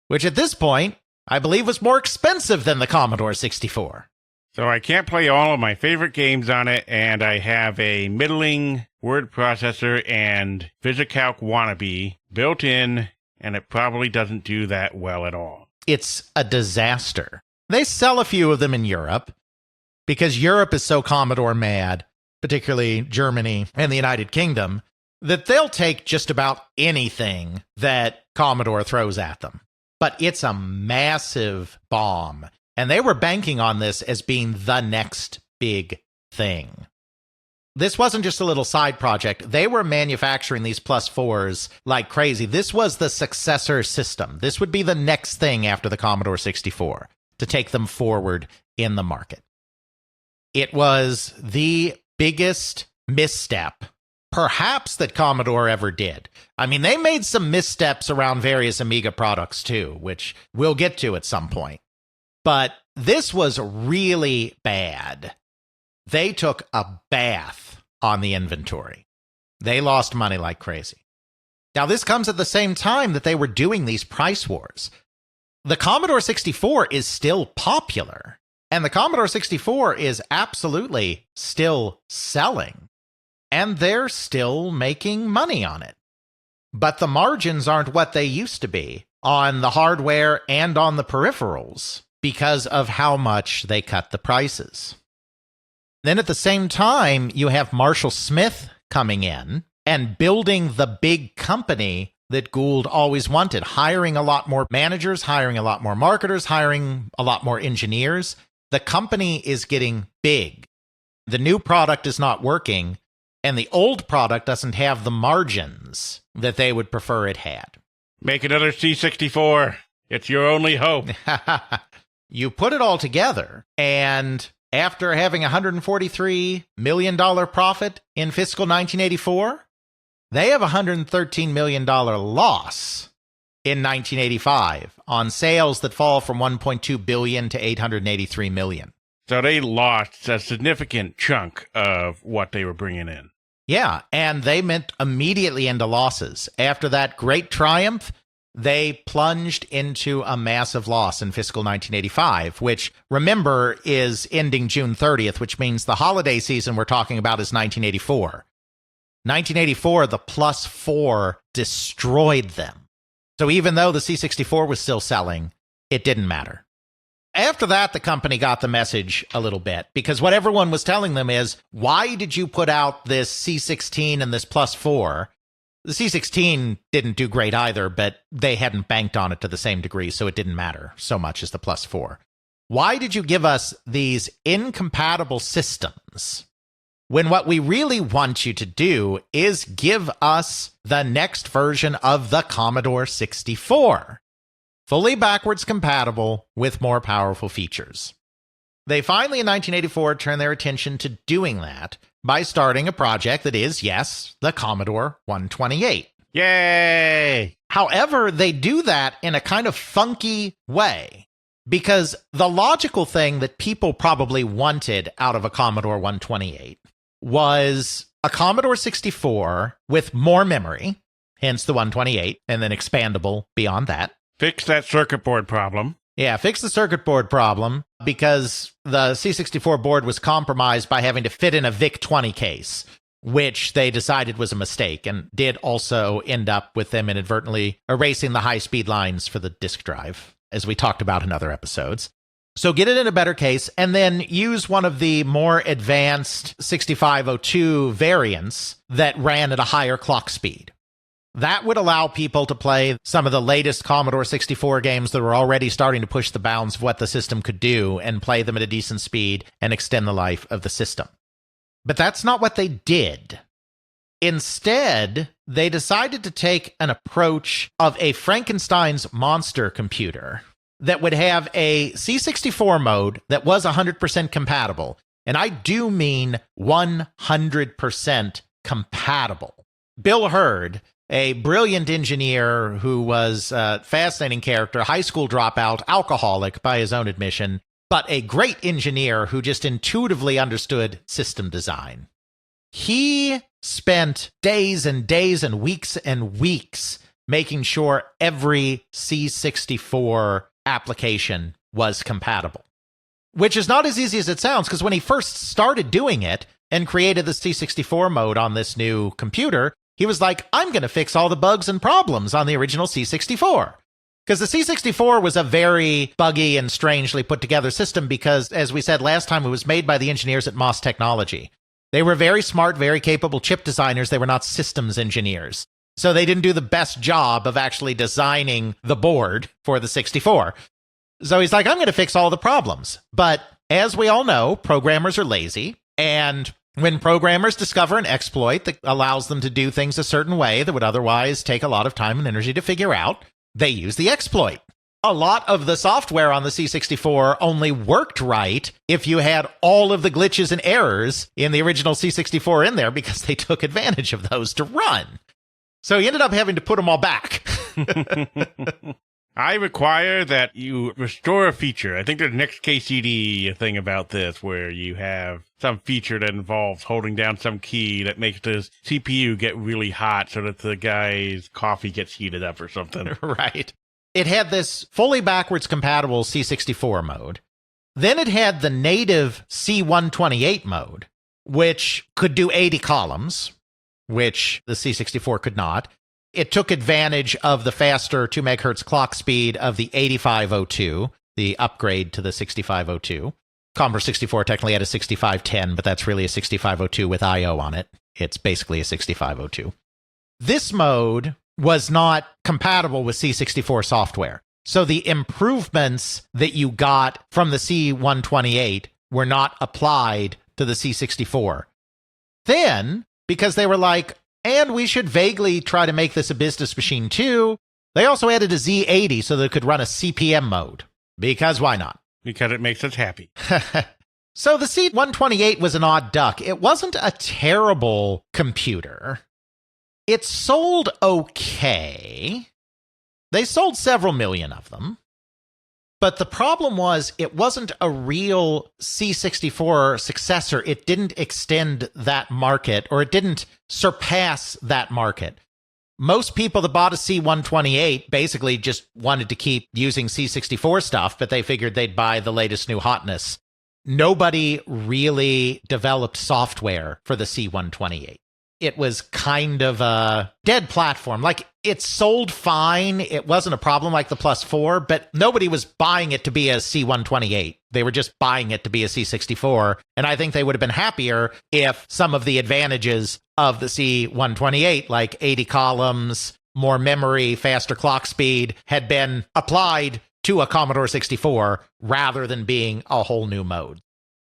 S3: which at this point, I believe was more expensive than the Commodore 64.
S1: So I can't play all of my favorite games on it, and I have a middling word processor and VisiCalc wannabe built in, and it probably doesn't do that well at all.
S3: It's a disaster. They sell a few of them in Europe, because Europe is so Commodore mad, particularly Germany and the United Kingdom, that they'll take just about anything that Commodore throws at them. But it's a massive bomb, and they were banking on this as being the next big thing. This wasn't just a little side project. They were manufacturing these Plus 4s like crazy. This was the successor system. This would be the next thing after the Commodore 64 to take them forward in the market. It was the biggest misstep, perhaps, that Commodore ever did. I mean, they made some missteps around various Amiga products too, which we'll get to at some point. But this was really bad. They took a bath on the inventory. They lost money like crazy. Now, this comes at the same time that they were doing these price wars. The Commodore 64 is still popular. And the Commodore 64 is absolutely still selling, and they're still making money on it. But the margins aren't what they used to be on the hardware and on the peripherals. because of how much they cut the prices. Then at the same time, you have Marshall Smith coming in and building the big company that Gould always wanted, hiring a lot more managers, hiring a lot more marketers, hiring a lot more engineers. The company is getting big. The new product is not working, and the old product doesn't have the margins that they would prefer it had.
S1: Make another C64. It's your only hope.
S3: You put it all together, and after having a $143 million profit in fiscal 1984, they have a $113 million loss in 1985 on sales that fall from $1.2 billion to $883 million.
S1: So they lost a significant chunk of what they were bringing in.
S3: Yeah, and they went immediately into losses. After that great triumph, they plunged into a massive loss in fiscal 1985, which, remember, is ending June 30th, which means the holiday season we're talking about is 1984. 1984, the +4 destroyed them. So even though the C64 was still selling, it didn't matter. After that, the company got the message a little bit, because what everyone was telling them is, why did you put out this C16 and this +4? The C16 didn't do great either, but they hadn't banked on it to the same degree, so it didn't matter so much as the +4. Why did you give us these incompatible systems when what we really want you to do is give us the next version of the Commodore 64, fully backwards compatible with more powerful features? They finally, in 1984, turned their attention to doing that by starting a project that is, yes, the Commodore 128.
S1: Yay!
S3: However, they do that in a kind of funky way, because the logical thing that people probably wanted out of a Commodore 128 was a Commodore 64 with more memory, hence the 128, and then expandable beyond that.
S1: Fix that circuit board problem.
S3: Yeah, fix the circuit board problem, because the C64 board was compromised by having to fit in a VIC-20 case, which they decided was a mistake, and did also end up with them inadvertently erasing the high-speed lines for the disk drive, as we talked about in other episodes. So get it in a better case, and then use one of the more advanced 6502 variants that ran at a higher clock speed. That would allow people to play some of the latest Commodore 64 games that were already starting to push the bounds of what the system could do, and play them at a decent speed and extend the life of the system. But that's not what they did. Instead, they decided to take an approach of a Frankenstein's monster computer that would have a C64 mode that was 100% compatible. And I do mean 100% compatible. Bill Hurd, a brilliant engineer who was a fascinating character, high school dropout, alcoholic by his own admission, but a great engineer who just intuitively understood system design. He spent days and days and weeks making sure every C64 application was compatible, which is not as easy as it sounds, because when he first started doing it and created the C64 mode on this new computer, he was like, I'm going to fix all the bugs and problems on the original C64. Because the C64 was a very buggy and strangely put together system, because, as we said last time, it was made by the engineers at MOS Technology. They were very smart, very capable chip designers. They were not systems engineers. So they didn't do the best job of actually designing the board for the 64. So he's like, I'm going to fix all the problems. But as we all know, programmers are lazy. And when programmers discover an exploit that allows them to do things a certain way that would otherwise take a lot of time and energy to figure out, they use the exploit. A lot of the software on the C64 only worked right if you had all of the glitches and errors in the original C64 in there, because they took advantage of those to run. So he ended up having to put them all back.
S1: I require that you restore a feature. I think there's an XKCD thing about this, where you have some feature that involves holding down some key that makes the CPU get really hot so that the guy's coffee gets heated up or something.
S3: Right. It had this fully backwards compatible C64 mode. Then it had the native C128 mode, which could do 80 columns, which the C64 could not. It took advantage of the faster 2 megahertz clock speed of the 8502, the upgrade to the 6502. Commodore 64 technically had a 6510, but that's really a 6502 with I/O on it. It's basically a 6502. This mode was not compatible with C64 software. So the improvements that you got from the C128 were not applied to the C64. Then, because they were like, and we should vaguely try to make this a business machine too, they also added a Z80 so that it could run a CPM mode. Because why not?
S1: Because it makes us happy.
S3: So the C128 was an odd duck. It wasn't a terrible computer. It sold okay. They sold several million of them. But the problem was it wasn't a real C64 successor. It didn't extend that market, or it didn't surpass that market. Most people that bought a C128 basically just wanted to keep using C64 stuff, but they figured they'd buy the latest new hotness. Nobody really developed software for the C128. It was kind of a dead platform. Like, it sold fine. It wasn't a problem like the Plus 4, but nobody was buying it to be a C128. They were just buying it to be a C64. And I think they would have been happier if some of the advantages of the C128, like 80 columns, more memory, faster clock speed, had been applied to a Commodore 64 rather than being a whole new mode.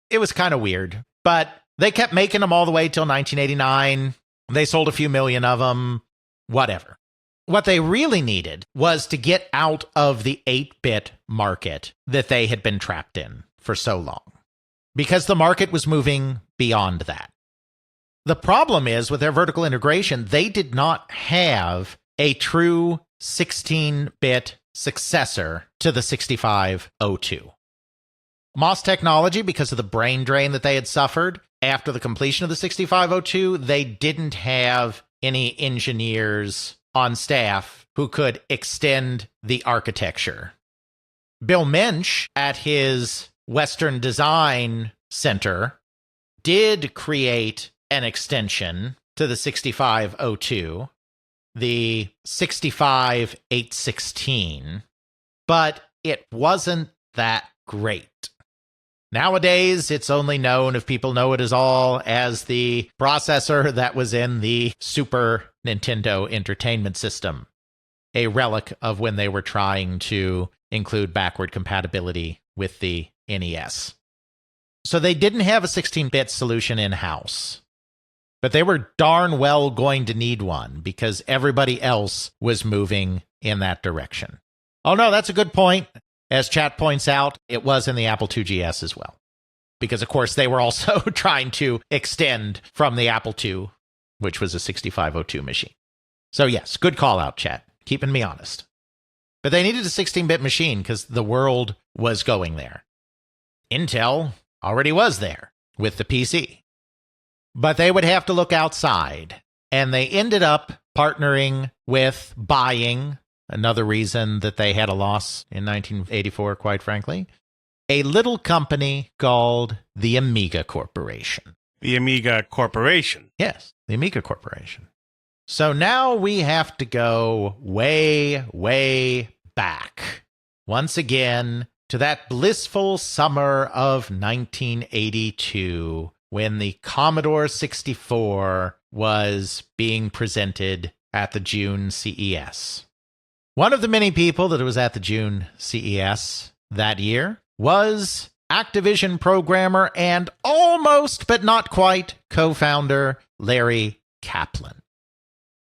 S3: It was kind of weird, but they kept making them all the way till 1989. They sold a few million of them, whatever. What they really needed was to get out of the 8-bit market that they had been trapped in for so long, because the market was moving beyond that. The problem is, with their vertical integration, they did not have a true 16-bit successor to the 6502. MOS Technology, because of the brain drain that they had suffered after the completion of the 6502, they didn't have any engineers on staff who could extend the architecture. Bill Mensch, at his Western Design Center, did create an extension to the 6502, the 65816, but it wasn't that great. Nowadays, it's only known, if people know it at all, as the processor that was in the Super Nintendo Entertainment System, a relic of when they were trying to include backward compatibility with the NES. So they didn't have a 16-bit solution in-house, but they were darn well going to need one because everybody else was moving in that direction. Oh no, that's a good point. As chat points out, it was in the Apple IIgs as well. Because, of course, they were also trying to extend from the Apple II, which was a 6502 machine. So yes, good call out, chat. Keeping me honest. But they needed a 16-bit machine because the world was going there. Intel already was there with the PC. But they would have to look outside. And they ended up partnering with buying, another reason that they had a loss in 1984, quite frankly, a little company called the Amiga Corporation.
S1: The Amiga Corporation?
S3: Yes, the Amiga Corporation. So now we have to go way, way back, once again, to that blissful summer of 1982, when the Commodore 64 was being presented at the June CES. One of the many people that was at the June CES that year was Activision programmer and almost, but not quite, co-founder Larry Kaplan.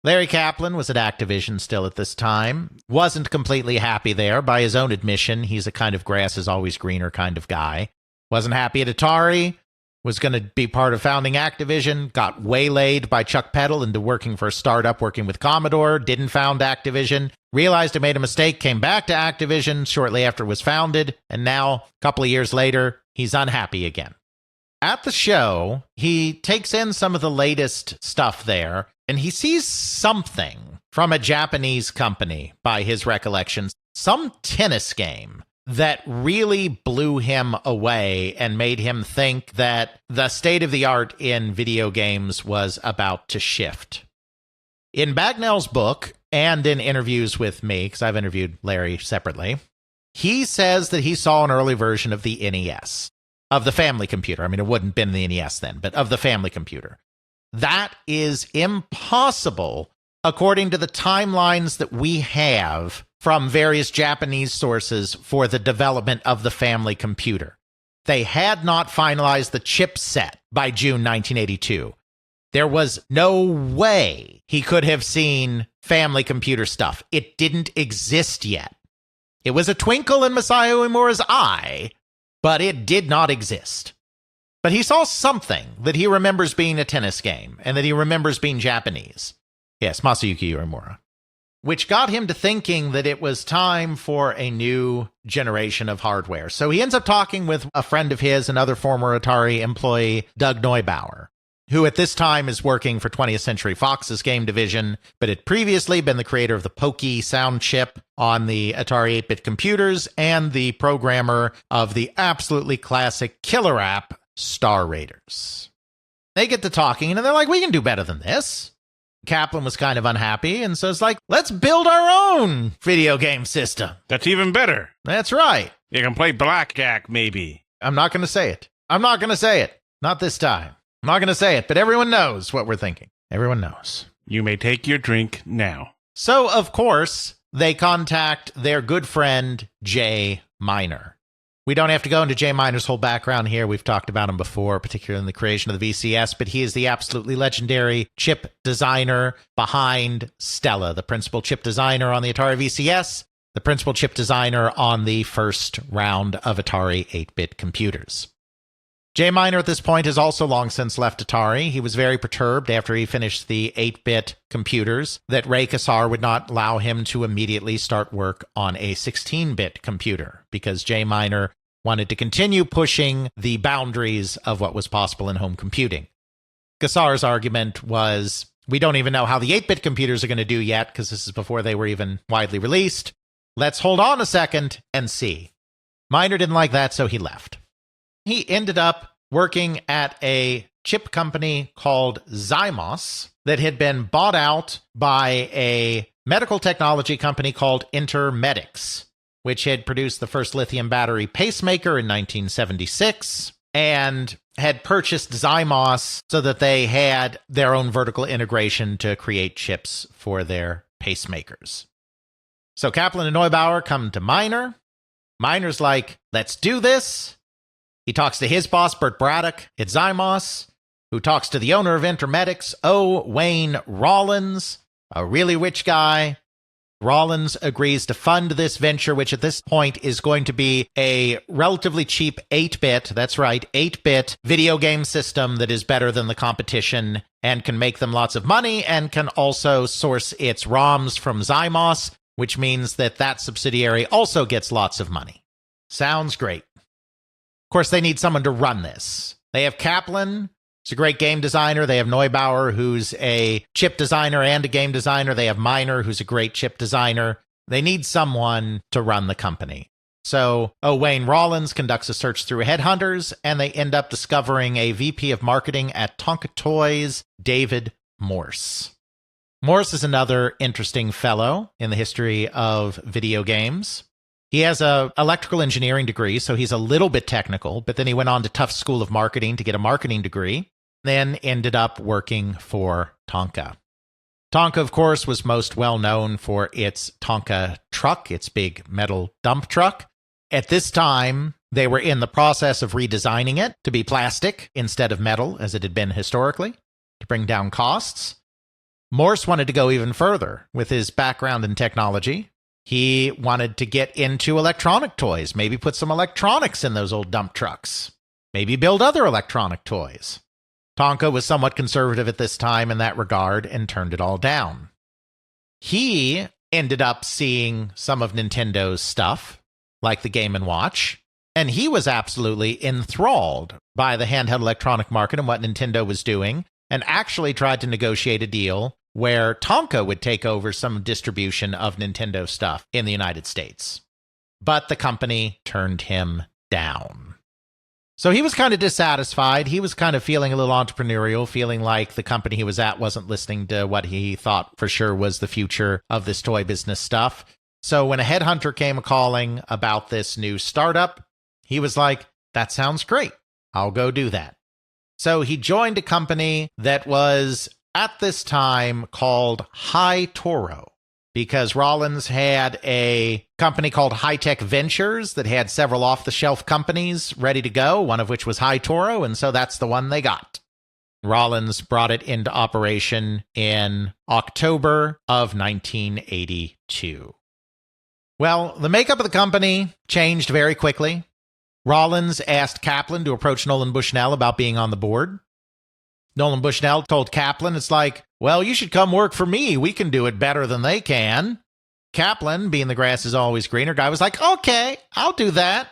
S3: Larry Kaplan was at Activision still at this time, wasn't completely happy there. By his own admission, he's a kind of grass is always greener kind of guy. Wasn't happy at Atari, was going to be part of founding Activision, got waylaid by Chuck Peddle into working for a startup working with Commodore, didn't found Activision, realized he made a mistake, came back to Activision shortly after it was founded, and now, a couple of years later, he's unhappy again. At the show, he takes in some of the latest stuff there, and he sees something from a Japanese company, by his recollections, some tennis game that really blew him away and made him think that the state of the art in video games was about to shift. In Bagnell's book, and in interviews with me, because I've interviewed Larry separately, He says that he saw an early version of the NES, of the family computer. I mean, it wouldn't have been the NES then, but of the family computer. That is impossible according to the timelines that we have from various Japanese sources for the development of the family computer. They had not finalized the chipset by June 1982. There was no way he could have seen family computer stuff. It didn't exist yet. It was a twinkle in Masayo Uemura's eye, but it did not exist. But he saw something that he remembers being a tennis game and that he remembers being Japanese. Yes, Masayuki Uemura. Which got him to thinking that it was time for a new generation of hardware. So he ends up talking with a friend of his, another former Atari employee, Doug Neubauer, who at this time is working for 20th Century Fox's game division, but had previously been the creator of the Pokey sound chip on the Atari 8-bit computers and the programmer of the absolutely classic killer app, Star Raiders. They get to talking, and they're like, we can do better than this. Kaplan was kind of unhappy, and so it's like, let's build our own video game system.
S1: That's even better.
S3: That's right.
S1: You can play blackjack, maybe.
S3: I'm not going to say it. Not this time. I'm not going to say it, but everyone knows what we're thinking. Everyone knows.
S1: You may take your drink now.
S3: So, of course, they contact their good friend, Jay Miner. We don't have to go into Jay Miner's whole background here. We've talked about him before, particularly in the creation of the VCS, but he is the absolutely legendary chip designer behind Stella, the principal chip designer on the Atari VCS, the principal chip designer on the first round of Atari 8-bit computers. Jay Miner at this point has also long since left Atari. He was very perturbed after he finished the 8-bit computers that Ray Kassar would not allow him to immediately start work on a 16-bit computer because Jay Miner wanted to continue pushing the boundaries of what was possible in home computing. Kassar's argument was, we don't even know how the 8-bit computers are going to do yet because this is before they were even widely released. Let's hold on a second and see. Miner didn't like that, so he left. He ended up working at a chip company called Zymos that had been bought out by a medical technology company called Intermedics, which had produced the first lithium battery pacemaker in 1976 and had purchased Zymos so that they had their own vertical integration to create chips for their pacemakers. So Kaplan and Neubauer come to Miner. Miner's like, let's do this. He talks to his boss, Bert Braddock, at Zymos, who talks to the owner of Intermedics, Wayne Rollins, a really rich guy. Rollins agrees to fund this venture, which at this point is going to be a relatively cheap 8-bit, that's right, 8-bit video game system that is better than the competition and can make them lots of money and can also source its ROMs from Zymos, which means that that subsidiary also gets lots of money. Sounds great. Of course, they need someone to run this. They have Kaplan, who's a great game designer. They have Neubauer, who's a chip designer and a game designer. They have Miner, who's a great chip designer. They need someone to run the company. So Wayne Rollins conducts a search through headhunters, and they end up discovering a VP of marketing at Tonka Toys, David Morse. Morse is another interesting fellow in the history of video games. He has an electrical engineering degree, so he's a little bit technical, but then he went on to Tufts School of Marketing to get a marketing degree, then ended up working for Tonka. Tonka, of course, was most well known for its Tonka truck, its big metal dump truck. At this time, they were in the process of redesigning it to be plastic instead of metal, as it had been historically, to bring down costs. Morse wanted to go even further with his background in technology. He wanted to get into electronic toys, maybe put some electronics in those old dump trucks, maybe build other electronic toys. Tonka was somewhat conservative at this time in that regard and turned it all down. He ended up seeing some of Nintendo's stuff, like the Game & Watch, and he was absolutely enthralled by the handheld electronic market and what Nintendo was doing, and actually tried to negotiate a deal where Tonka would take over some distribution of Nintendo stuff in the United States. But the company turned him down. So he was kind of dissatisfied. He was kind of feeling a little entrepreneurial, feeling like the company he was at wasn't listening to what he thought for sure was the future of this toy business stuff. So when a headhunter came calling about this new startup, he was like, that sounds great. I'll go do that. So he joined a company that was at this time called High Toro, because Rollins had a company called High Tech Ventures that had several off-the-shelf companies ready to go, one of which was High Toro, and so that's the one they got. Rollins brought it into operation in October of 1982. Well, the makeup of the company changed very quickly. Rollins asked Kaplan to approach Nolan Bushnell about being on the board. Nolan Bushnell told Kaplan, it's like, well, you should come work for me. We can do it better than they can. Kaplan, being the grass is always greener guy, was like, okay, I'll do that.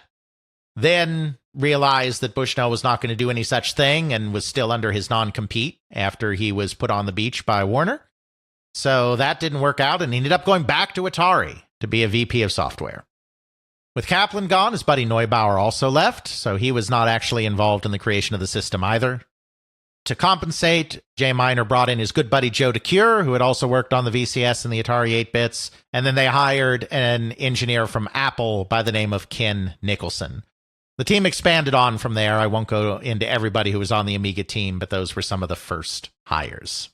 S3: Then realized that Bushnell was not going to do any such thing and was still under his non-compete after he was put on the beach by Warner. So that didn't work out, and he ended up going back to Atari to be a VP of software. With Kaplan gone, his buddy Neubauer also left, so he was not actually involved in the creation of the system either. To compensate, Jay Miner brought in his good buddy Joe DeCure, who had also worked on the VCS and the Atari 8-bits, and then they hired an engineer from Apple by the name of Ken Nicholson. The team expanded on from there. I won't go into everybody who was on the Amiga team, but those were some of the first hires.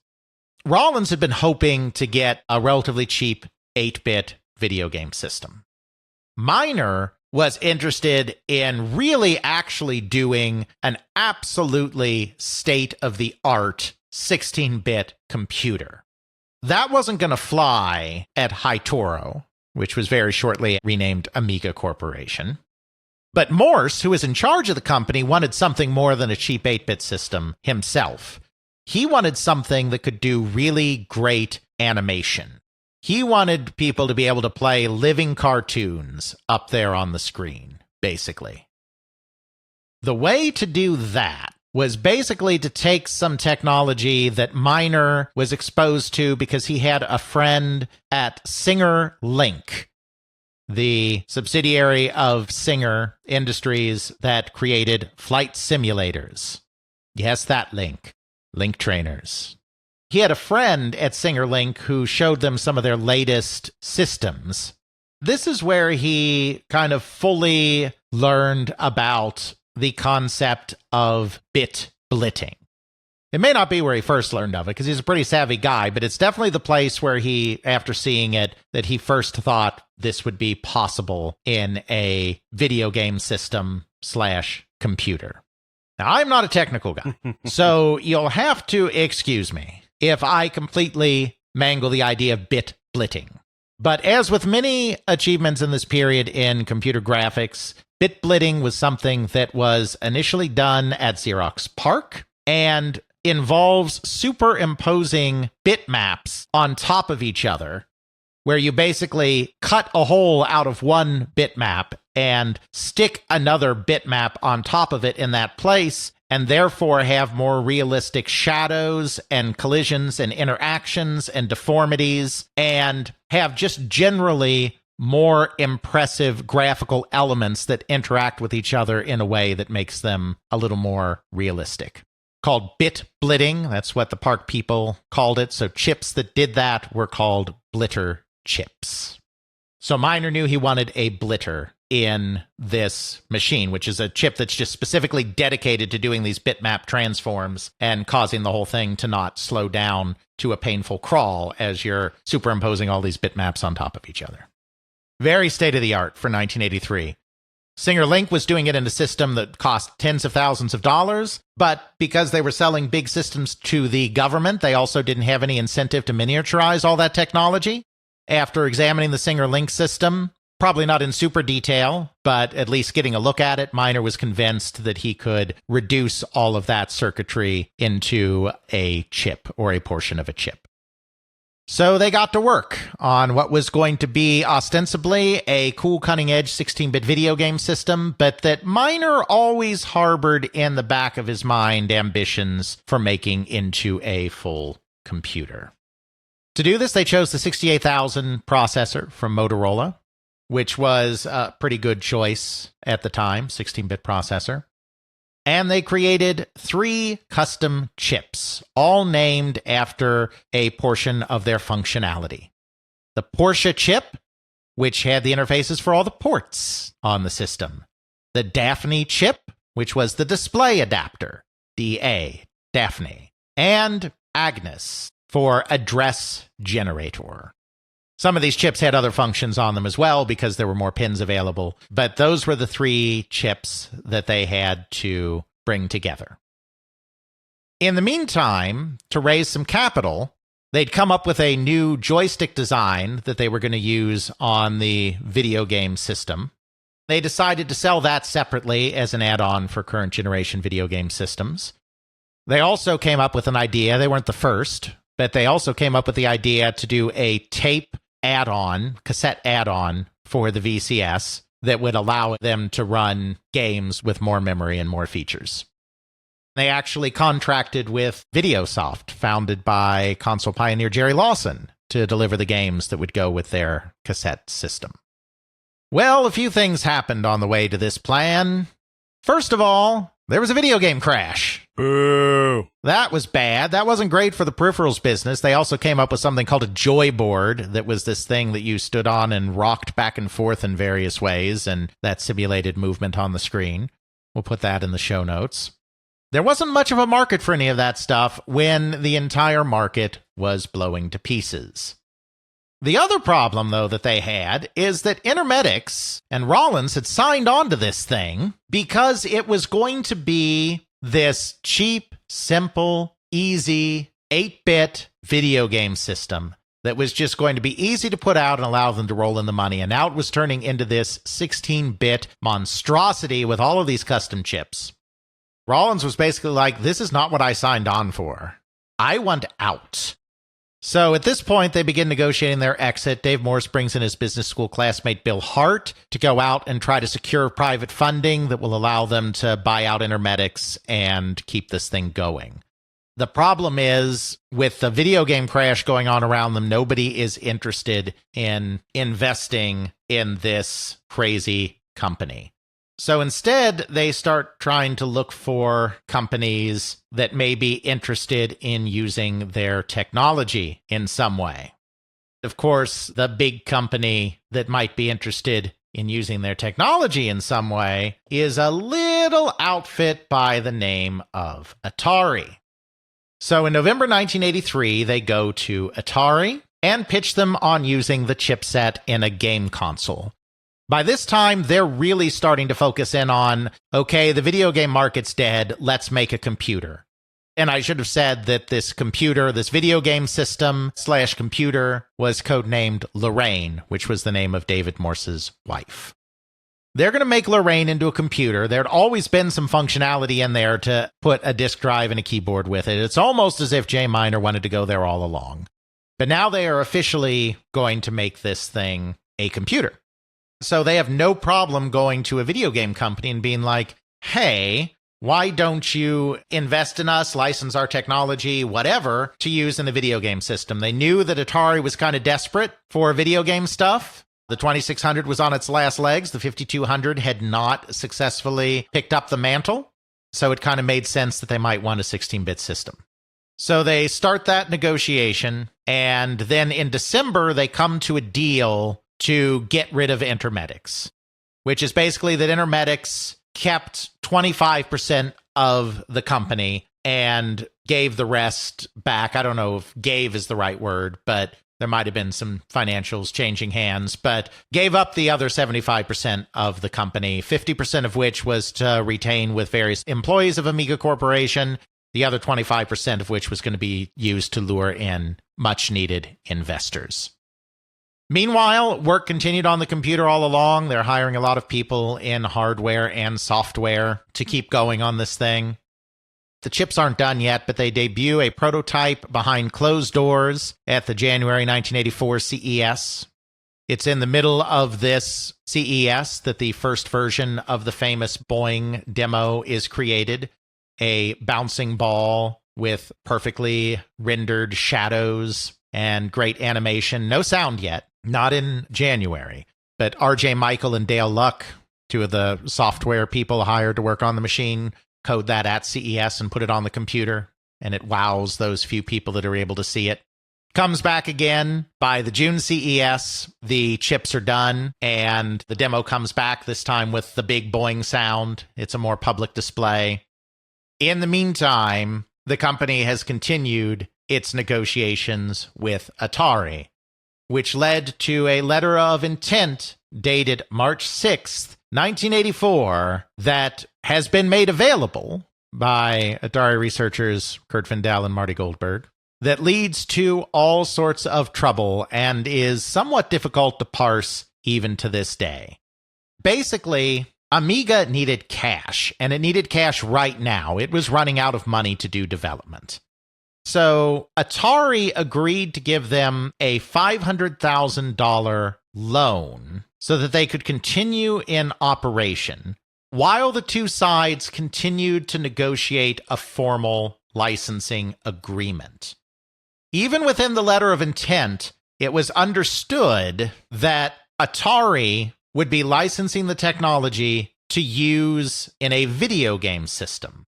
S3: Rollins had been hoping to get a relatively cheap 8-bit video game system. Miner was interested in really actually doing an absolutely state-of-the-art 16-bit computer. That wasn't going to fly at High Toro, which was very shortly renamed Amiga Corporation. But Morse, who was in charge of the company, wanted something more than a cheap 8-bit system himself. He wanted something that could do really great animation. He wanted people to be able to play living cartoons up there on the screen, basically. The way to do that was basically to take some technology that Miner was exposed to because he had a friend at Singer Link, the subsidiary of Singer Industries that created flight simulators. Yes, that Link. Link trainers. He had a friend at Singer Link who showed them some of their latest systems. This is where he kind of fully learned about the concept of bit blitting. It may not be where he first learned of it, because he's a pretty savvy guy, but it's definitely the place where he, after seeing it, that he first thought this would be possible in a video game system / computer. Now, I'm not a technical guy, so you'll have to excuse me if I completely mangle the idea of bit blitting. But as with many achievements in this period in computer graphics, bit blitting was something that was initially done at Xerox PARC and involves superimposing bitmaps on top of each other, where you basically cut a hole out of one bitmap and stick another bitmap on top of it in that place, and therefore have more realistic shadows and collisions and interactions and deformities, and have just generally more impressive graphical elements that interact with each other in a way that makes them a little more realistic. Called bit blitting, that's what the PARC people called it, so chips that did that were called blitter chips. So Miner knew he wanted a blitter in this machine, which is a chip that's just specifically dedicated to doing these bitmap transforms and causing the whole thing to not slow down to a painful crawl as you're superimposing all these bitmaps on top of each other. Very state-of-the-art for 1983. Singer Link was doing it in a system that cost tens of thousands of dollars, but because they were selling big systems to the government, they also didn't have any incentive to miniaturize all that technology. After examining the Singer Link system, probably not in super detail, but at least getting a look at it, Miner was convinced that he could reduce all of that circuitry into a chip or a portion of a chip. So they got to work on what was going to be ostensibly a cool cutting-edge 16-bit video game system, but that Miner always harbored in the back of his mind ambitions for making into a full computer. To do this, they chose the 68000 processor from Motorola, which was a pretty good choice at the time, 16-bit processor. And they created 3 custom chips, all named after a portion of their functionality. The Porsche chip, which had the interfaces for all the ports on the system. The Daphne chip, which was the display adapter, DA, Daphne, and Agnes for address generator. Some of these chips had other functions on them as well because there were more pins available, but those were the 3 chips that they had to bring together. In the meantime, to raise some capital, they'd come up with a new joystick design that they were going to use on the video game system. They decided to sell that separately as an add-on for current generation video game systems. They also came up with an idea, they weren't the first, but they also came up with the idea to do a tape add-on, cassette add-on for the VCS that would allow them to run games with more memory and more features. They actually contracted with Videosoft, founded by console pioneer Jerry Lawson, to deliver the games that would go with their cassette system. Well, a few things happened on the way to this plan. First of all, there was a video game crash.
S1: Boo.
S3: That was bad. That wasn't great for the peripherals business. They also came up with something called a joy board that was this thing that you stood on and rocked back and forth in various ways, and that simulated movement on the screen. We'll put that in the show notes. There wasn't much of a market for any of that stuff when the entire market was blowing to pieces. The other problem, though, that they had is that Intermedics and Rollins had signed on to this thing because it was going to be this cheap, simple, easy, 8-bit video game system that was just going to be easy to put out and allow them to roll in the money. And now it was turning into this 16-bit monstrosity with all of these custom chips. Rollins was basically like, this is not what I signed on for. I want out. So at this point, they begin negotiating their exit. Dave Morse brings in his business school classmate Bill Hart to go out and try to secure private funding that will allow them to buy out Intermedics and keep this thing going. The problem is, with the video game crash going on around them, nobody is interested in investing in this crazy company. So instead, they start trying to look for companies that may be interested in using their technology in some way. Of course, the big company that might be interested in using their technology in some way is a little outfit by the name of Atari. So in November 1983, they go to Atari and pitch them on using the chipset in a game console. By this time, they're really starting to focus in on, okay, the video game market's dead, let's make a computer. And I should have said that this computer, this video game system / computer, was codenamed Lorraine, which was the name of David Morse's wife. They're going to make Lorraine into a computer. There had always been some functionality in there to put a disk drive and a keyboard with it. It's almost as if Jay Miner wanted to go there all along. But now they are officially going to make this thing a computer. So they have no problem going to a video game company and being like, hey, why don't you invest in us, license our technology, whatever, to use in the video game system? They knew that Atari was kind of desperate for video game stuff. The 2600 was on its last legs. The 5200 had not successfully picked up the mantle. So it kind of made sense that they might want a 16-bit system. So they start that negotiation. And then in December, they come to a deal to get rid of Intermedics, which is basically that Intermedics kept 25% of the company and gave the rest back. I don't know if gave is the right word, but there might have been some financials changing hands, but gave up the other 75% of the company, 50% of which was to retain with various employees of Amiga Corporation, the other 25% of which was going to be used to lure in much-needed investors. Meanwhile, work continued on the computer all along. They're hiring a lot of people in hardware and software to keep going on this thing. The chips aren't done yet, but they debut a prototype behind closed doors at the January 1984 CES. It's in the middle of this CES that the first version of the famous Boing demo is created. A bouncing ball with perfectly rendered shadows and great animation. No sound yet. Not in January, but RJ Michael and Dale Luck, two of the software people hired to work on the machine, code that at CES and put it on the computer, and it wows those few people that are able to see it. Comes back again by the June CES. The chips are done, and the demo comes back, this time with the big boing sound. It's a more public display. In the meantime, the company has continued its negotiations with Atari, which led to a letter of intent dated March 6th, 1984, that has been made available by Atari researchers Kurt Findell and Marty Goldberg, that leads to all sorts of trouble and is somewhat difficult to parse even to this day. Basically, Amiga needed cash, and it needed cash right now. It was running out of money to do development. So Atari agreed to give them a $500,000 loan so that they could continue in operation while the two sides continued to negotiate a formal licensing agreement. Even within the letter of intent, it was understood that Atari would be licensing the technology to use in a video game system,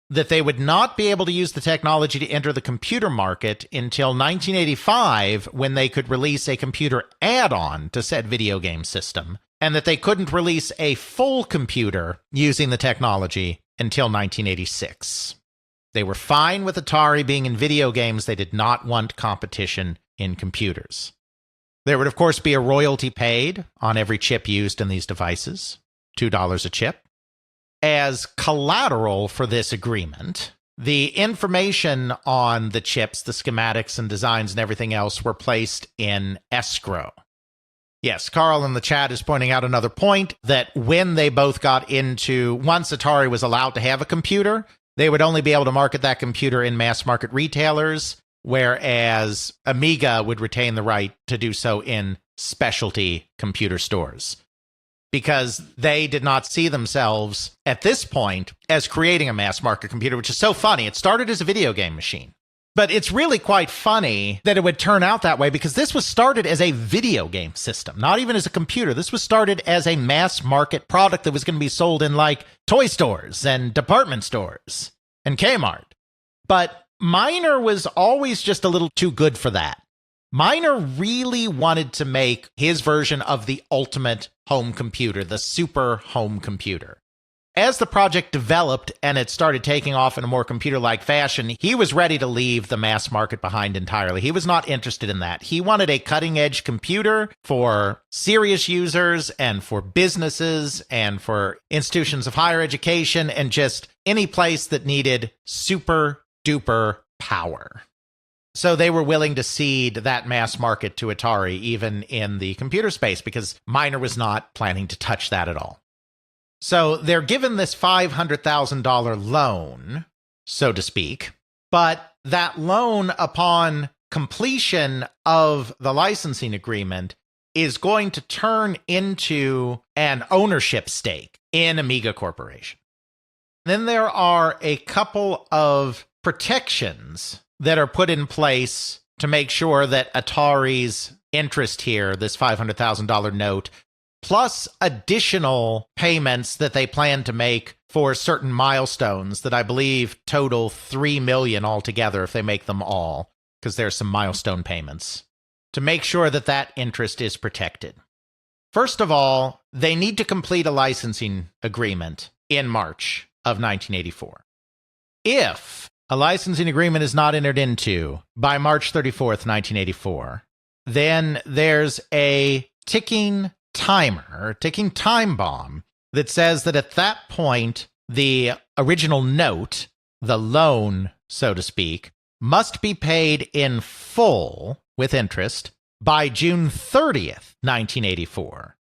S3: that they would not be able to use the technology to enter the computer market until 1985, when they could release a computer add-on to said video game system, and that they couldn't release a full computer using the technology until 1986. They were fine with Atari being in video games. They did not want competition in computers. There would, of course, be a royalty paid on every chip used in these devices, $2 a chip. As collateral for this agreement, the information on the chips, the schematics and designs and everything else were placed in escrow. Yes, Carl in the chat is pointing out another point, that when they both got into, once Atari was allowed to have a computer, they would only be able to market that computer in mass market retailers, whereas Amiga would retain the right to do so in specialty computer stores, because they did not see themselves at this point as creating a mass market computer, which is so funny. It started as a video game machine. But it's really quite funny that it would turn out that way, because this was started as a video game system, not even as a computer. This was started as a mass market product that was going to be sold in like toy stores and department stores and Kmart. But Miner was always just a little too good for that. Miner really wanted to make his version of the ultimate home computer, the super home computer. As the project developed and it started taking off in a more computer-like fashion, he was ready to leave the mass market behind entirely. He was not interested in that. He wanted a cutting-edge computer for serious users and for businesses and for institutions of higher education and just any place that needed super-duper power. So they were willing to cede that mass market to Atari, even in the computer space, because Miner was not planning to touch that at all. So they're given this $500,000 loan, so to speak, but that loan, upon completion of the licensing agreement, is going to turn into an ownership stake in Amiga Corporation. Then there are a couple of protections that are put in place to make sure that Atari's interest here, this $500,000 note, plus additional payments that they plan to make for certain milestones that I believe total $3 million altogether if they make them all, because there's some milestone payments, to make sure that that interest is protected. First of all, they need to complete a licensing agreement in March of 1984. If a licensing agreement is not entered into by March 34th, 1984, then there's a ticking time bomb that says that at that point, the original note, the loan, so to speak, must be paid in full with interest by June 30th, 1984.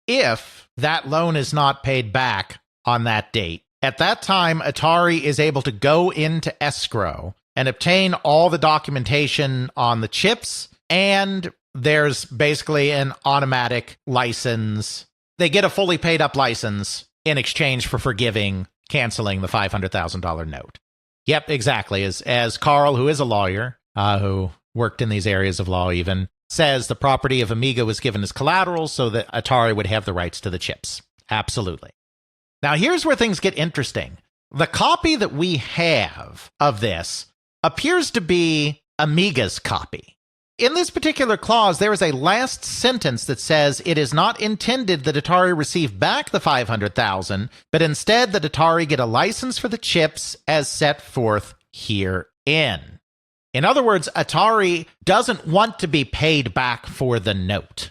S3: If that loan is not paid back on that date, at that time, Atari is able to go into escrow and obtain all the documentation on the chips, and there's basically an automatic license. They get a fully paid up license in exchange for canceling the $500,000 note. Yep, exactly. As Carl, who is a lawyer, who worked in these areas of law even, says, the property of Amiga was given as collateral so that Atari would have the rights to the chips. Absolutely. Now, here's where things get interesting. The copy that we have of this appears to be Amiga's copy. In this particular clause, there is a last sentence that says it is not intended that Atari receive back the $500,000, but instead that Atari get a license for the chips as set forth herein. In other words, Atari doesn't want to be paid back for the note.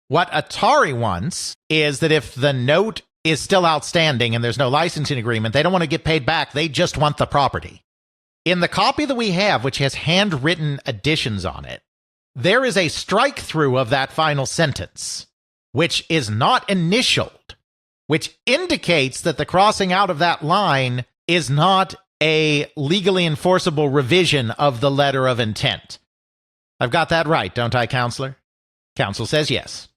S3: What Atari wants is that if the note is still outstanding and there's no licensing agreement, they don't want to get paid back. They just want the property. In the copy that we have, which has handwritten additions on it, there is a strike-through of that final sentence, which is not initialed, which indicates that the crossing out of that line is not a legally enforceable revision of the letter of intent. I've got that right, don't I, Counselor? Counsel says yes.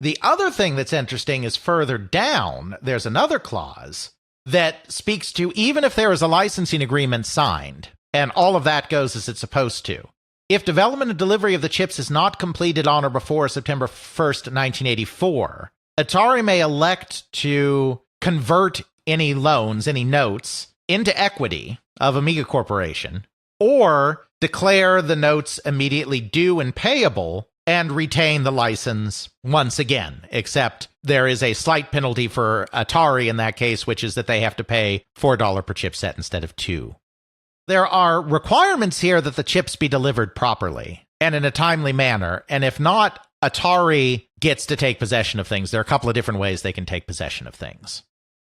S3: The other thing that's interesting is further down, there's another clause that speaks to even if there is a licensing agreement signed, and all of that goes as it's supposed to, if development and delivery of the chips is not completed on or before September 1st, 1984, Atari may elect to convert any loans, any notes, into equity of Amiga Corporation, or declare the notes immediately due and payable and retain the license once again, except there is a slight penalty for Atari in that case, which is that they have to pay $4 per chipset instead of $2. There are requirements here that the chips be delivered properly and in a timely manner, and if not, Atari gets to take possession of things. There are a couple of different ways they can take possession of things.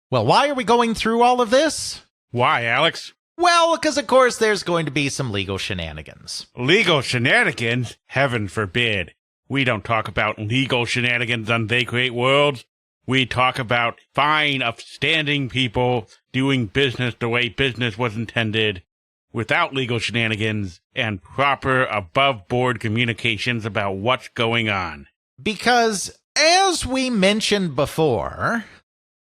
S3: Well, why are we going through all of this?
S1: Why, Alex?
S3: Well, because of course there's going to be some legal shenanigans.
S1: Legal shenanigans? Heaven forbid. We don't talk about legal shenanigans on They Create Worlds. We talk about fine, upstanding people doing business the way business was intended, without legal shenanigans and proper above-board communications about what's going on.
S3: Because, as we mentioned before,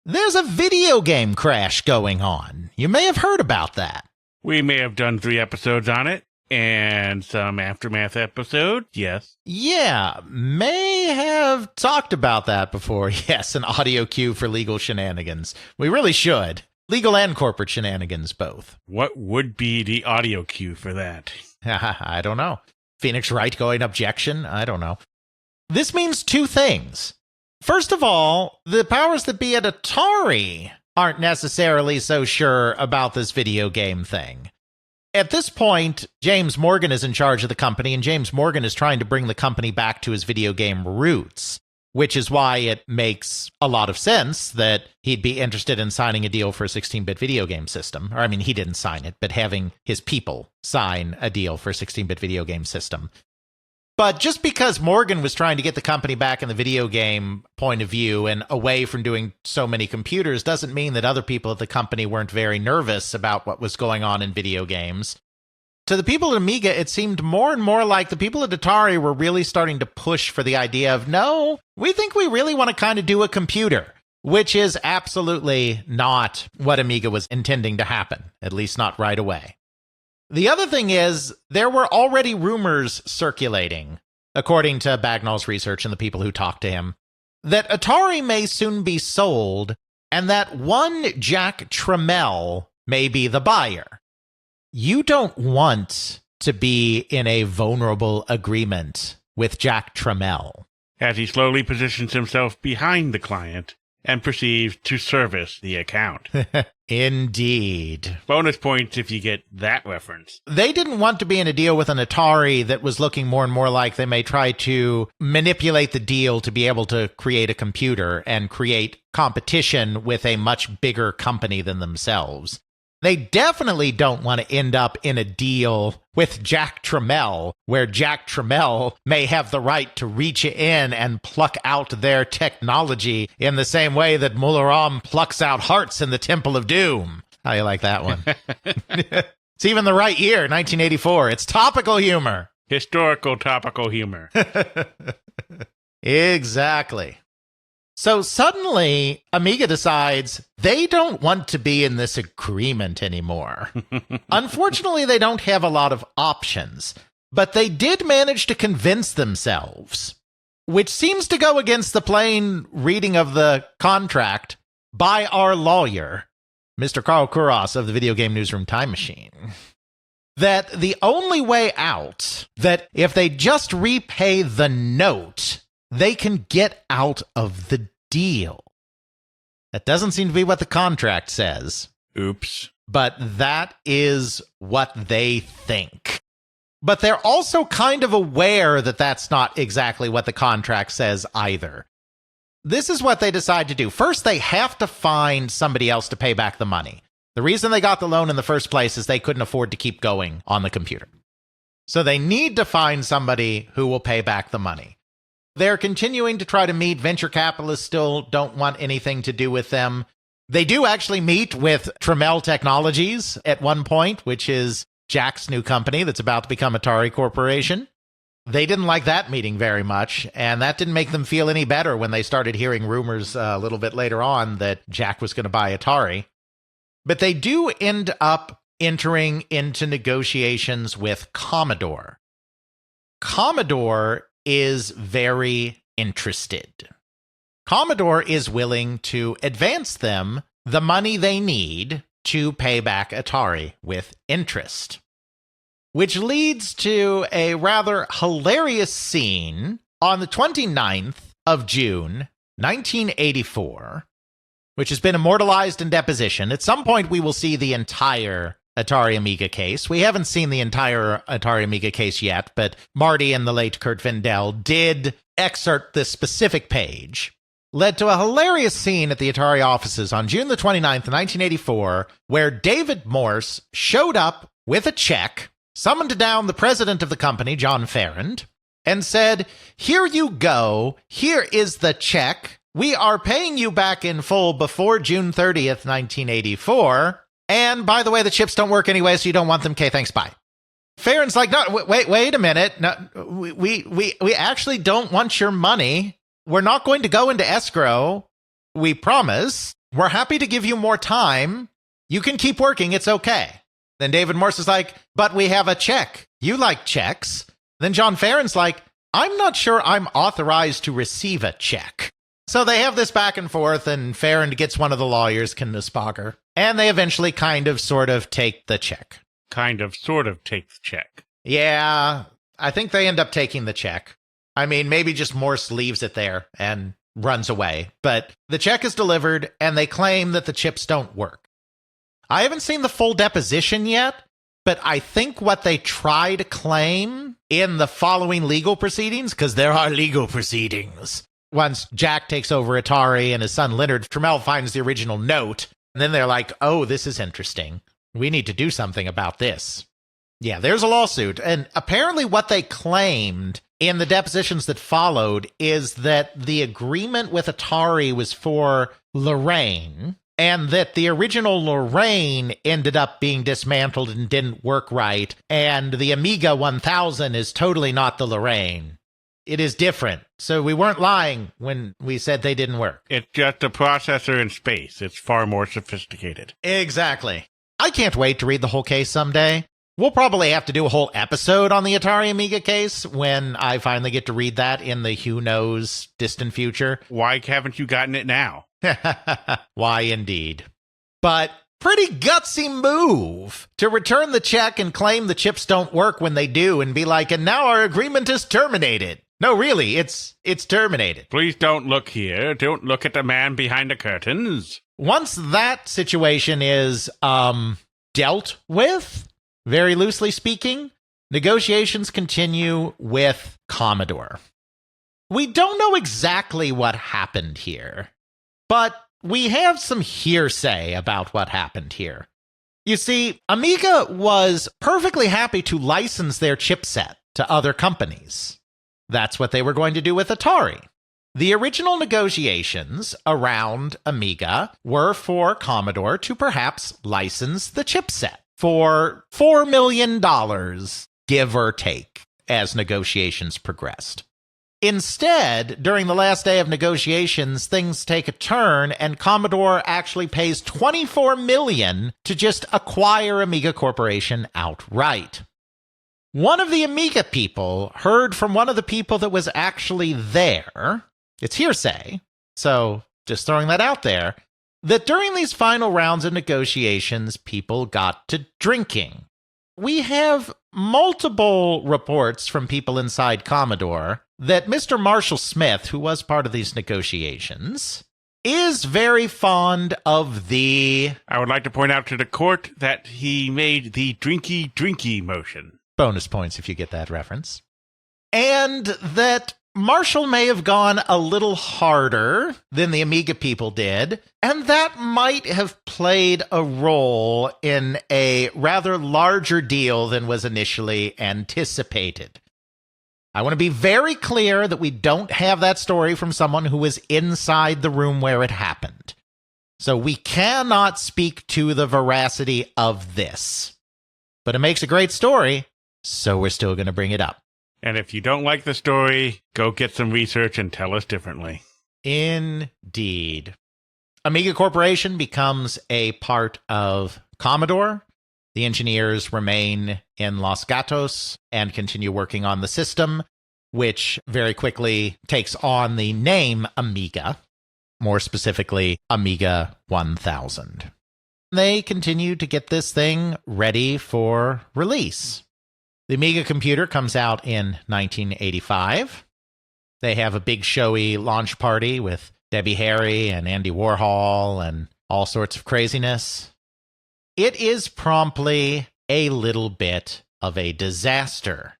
S3: there's a video game crash going on. You may have heard about that.
S1: We may have done 3 episodes on it, and some aftermath episodes, yes.
S3: Yeah, may have talked about that before. Yes, an audio cue for legal shenanigans. We really should. Legal and corporate shenanigans, both.
S1: What would be the audio cue for that?
S3: I don't know. Phoenix Wright going objection? I don't know. This means 2 things. First of all, the powers that be at Atari aren't necessarily so sure about this video game thing. At this point, James Morgan is in charge of the company, and James Morgan is trying to bring the company back to his video game roots, which is why it makes a lot of sense that he'd be interested in signing a deal for a 16-bit video game system. Or, I mean, he didn't sign it, but having his people sign a deal for a 16-bit video game system. But just because Morgan was trying to get the company back in the video game point of view and away from doing so many computers doesn't mean that other people at the company weren't very nervous about what was going on in video games. To the people at Amiga, it seemed more and more like the people at Atari were really starting to push for the idea of, no, we think we really want to kind of do a computer, which is absolutely not what Amiga was intending to happen, at least not right away. The other thing is, there were already rumors circulating, according to Bagnall's research and the people who talked to him, that Atari may soon be sold, and that one Jack Tramiel may be the buyer. You don't want to be in a vulnerable agreement with Jack Tramiel.
S1: As he slowly positions himself behind the client and proceeds to service the account.
S3: Indeed.
S1: Bonus points if you get that reference.
S3: They didn't want to be in a deal with an Atari that was looking more and more like they may try to manipulate the deal to be able to create a computer and create competition with a much bigger company than themselves. They definitely don't want to end up in a deal with Jack Tramiel, where Jack Tramiel may have the right to reach in and pluck out their technology in the same way that Mularam plucks out hearts in the Temple of Doom. How do you like that one? It's even the right year, 1984. It's topical humor.
S1: Historical topical humor.
S3: Exactly. So suddenly, Amiga decides they don't want to be in this agreement anymore. Unfortunately, they don't have a lot of options, but they did manage to convince themselves, which seems to go against the plain reading of the contract by our lawyer, Mr. Carl Kuras of the Video Game Newsroom Time Machine. that the only way out, that if they just repay the note, they can get out of the deal. That doesn't seem to be what the contract says.
S1: Oops.
S3: But that is what they think. But they're also kind of aware that that's not exactly what the contract says either. This is what they decide to do. First, they have to find somebody else to pay back the money. The reason they got the loan in the first place is they couldn't afford to keep going on the computer. So they need to find somebody who will pay back the money. They're continuing to try to meet. Venture capitalists still don't want anything to do with them. They do actually meet with Tramel Technologies at one point, which is Jack's new company that's about to become Atari Corporation. They didn't like that meeting very much, and that didn't make them feel any better when they started hearing rumors a little bit later on that Jack was going to buy Atari. But they do end up entering into negotiations with Commodore. Commodore is very interested. Commodore is willing to advance them the money they need to pay back Atari with interest. Which leads to a rather hilarious scene on the 29th of June, 1984, which has been immortalized in deposition. At some point, we will see the entire Atari Amiga case. We haven't seen the entire Atari Amiga case yet, but Marty and the late Kurt Vendel did excerpt this specific page. Led to a hilarious scene at the Atari offices on June the 29th, 1984, where David Morse showed up with a check, summoned down the president of the company, John Farrand, and said, "Here you go. Here is the check. We are paying you back in full before June 30th, 1984. And by the way, the chips don't work anyway, so you don't want them. Okay, thanks, bye." Farrand's like, "No, wait a minute. No, we actually don't want your money. We're not going to go into escrow. We promise. We're happy to give you more time. You can keep working. It's okay." Then David Morse is like, "But we have a check. You like checks." Then John Farrand's like, "I'm not sure I'm authorized to receive a check." So they have this back and forth, and Farrand gets one of the lawyers, Knuspagger, and they eventually kind of sort of take the check.
S1: Kind of sort of take the check.
S3: Yeah, I think they end up taking the check. I mean, maybe just Morse leaves it there and runs away. But the check is delivered, and they claim that the chips don't work. I haven't seen the full deposition yet, but I think what they try to claim in the following legal proceedings, because there are legal proceedings, once Jack takes over Atari and his son Leonard Tramel finds the original note, and then they're like, "Oh, this is interesting. We need to do something about this." Yeah, there's a lawsuit. And apparently what they claimed in the depositions that followed is that the agreement with Atari was for Lorraine, and that the original Lorraine ended up being dismantled and didn't work right, and the Amiga 1000 is totally not the Lorraine. It is different. So we weren't lying when we said they didn't work.
S1: It's just a processor in space. It's far more sophisticated.
S3: Exactly. I can't wait to read the whole case someday. We'll probably have to do a whole episode on the Atari Amiga case when I finally get to read that in the who knows distant future.
S1: Why haven't you gotten it now?
S3: Why indeed. But pretty gutsy move to return the check and claim the chips don't work when they do and be like, "And now our agreement is terminated." No, really, it's terminated.
S1: Please don't look here. Don't look at the man behind the curtains.
S3: Once that situation is dealt with, very loosely speaking, negotiations continue with Commodore. We don't know exactly what happened here, but we have some hearsay about what happened here. You see, Amiga was perfectly happy to license their chipset to other companies. That's what they were going to do with Atari. The original negotiations around Amiga were for Commodore to perhaps license the chipset for $4 million, give or take, as negotiations progressed. Instead, during the last day of negotiations, things take a turn, and Commodore actually pays $24 million to just acquire Amiga Corporation outright. One of the Amiga people heard from one of the people that was actually there, it's hearsay, so just throwing that out there, that during these final rounds of negotiations, people got to drinking. we have multiple reports from people inside Commodore that Mr. Marshall Smith, who was part of these negotiations, is very fond of the...
S1: I would like to point out to the court that he made the drinky motion.
S3: Bonus points if you get that reference. And that Marshall may have gone a little harder than the Amiga people did, and that might have played a role in a rather larger deal than was initially anticipated. I want to be very clear that we don't have that story from someone who was inside the room where it happened. So we cannot speak to the veracity of this. But it makes a great story, so we're still going to bring it up.
S1: And if you don't like the story, go get some research and tell us differently.
S3: Indeed. Amiga Corporation becomes a part of Commodore. The engineers remain in Los Gatos and continue working on the system, which very quickly takes on the name Amiga, more specifically Amiga 1000. They continue to get this thing ready for release. The Amiga computer comes out in 1985. They have a big showy launch party with Debbie Harry and Andy Warhol and all sorts of craziness. It is promptly a little bit of a disaster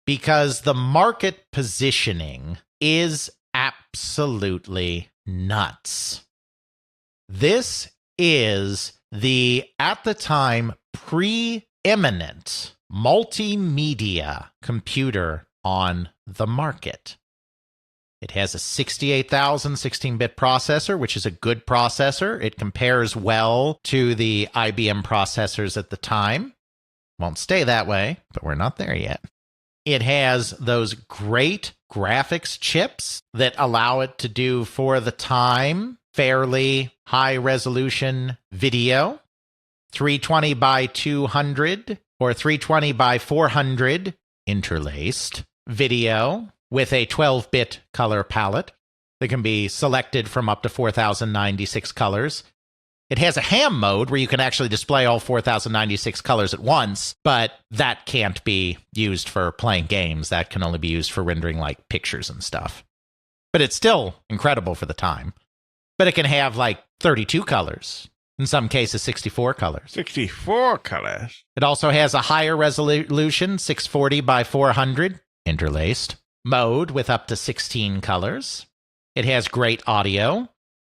S3: because the market positioning is absolutely nuts. This is the, at the time, preeminent multimedia computer on the market. It has a 68,000 16-bit processor, which is a good processor. It compares well to the IBM processors at the time. Won't stay that way, but we're not there yet. It has those great graphics chips that allow it to do, for the time, fairly high-resolution video. 320 by 200 or 320 by 400 interlaced video with a 12-bit color palette that can be selected from up to 4,096 colors. It has a ham mode where you can actually display all 4,096 colors at once, but that can't be used for playing games. That can only be used for rendering like pictures and stuff. But it's still incredible for the time. But it can have like 32 colors. In some cases, 64 colors.
S1: 64 colors.
S3: It also has a higher resolution, 640 by 400, interlaced, mode with up to 16 colors. It has great audio.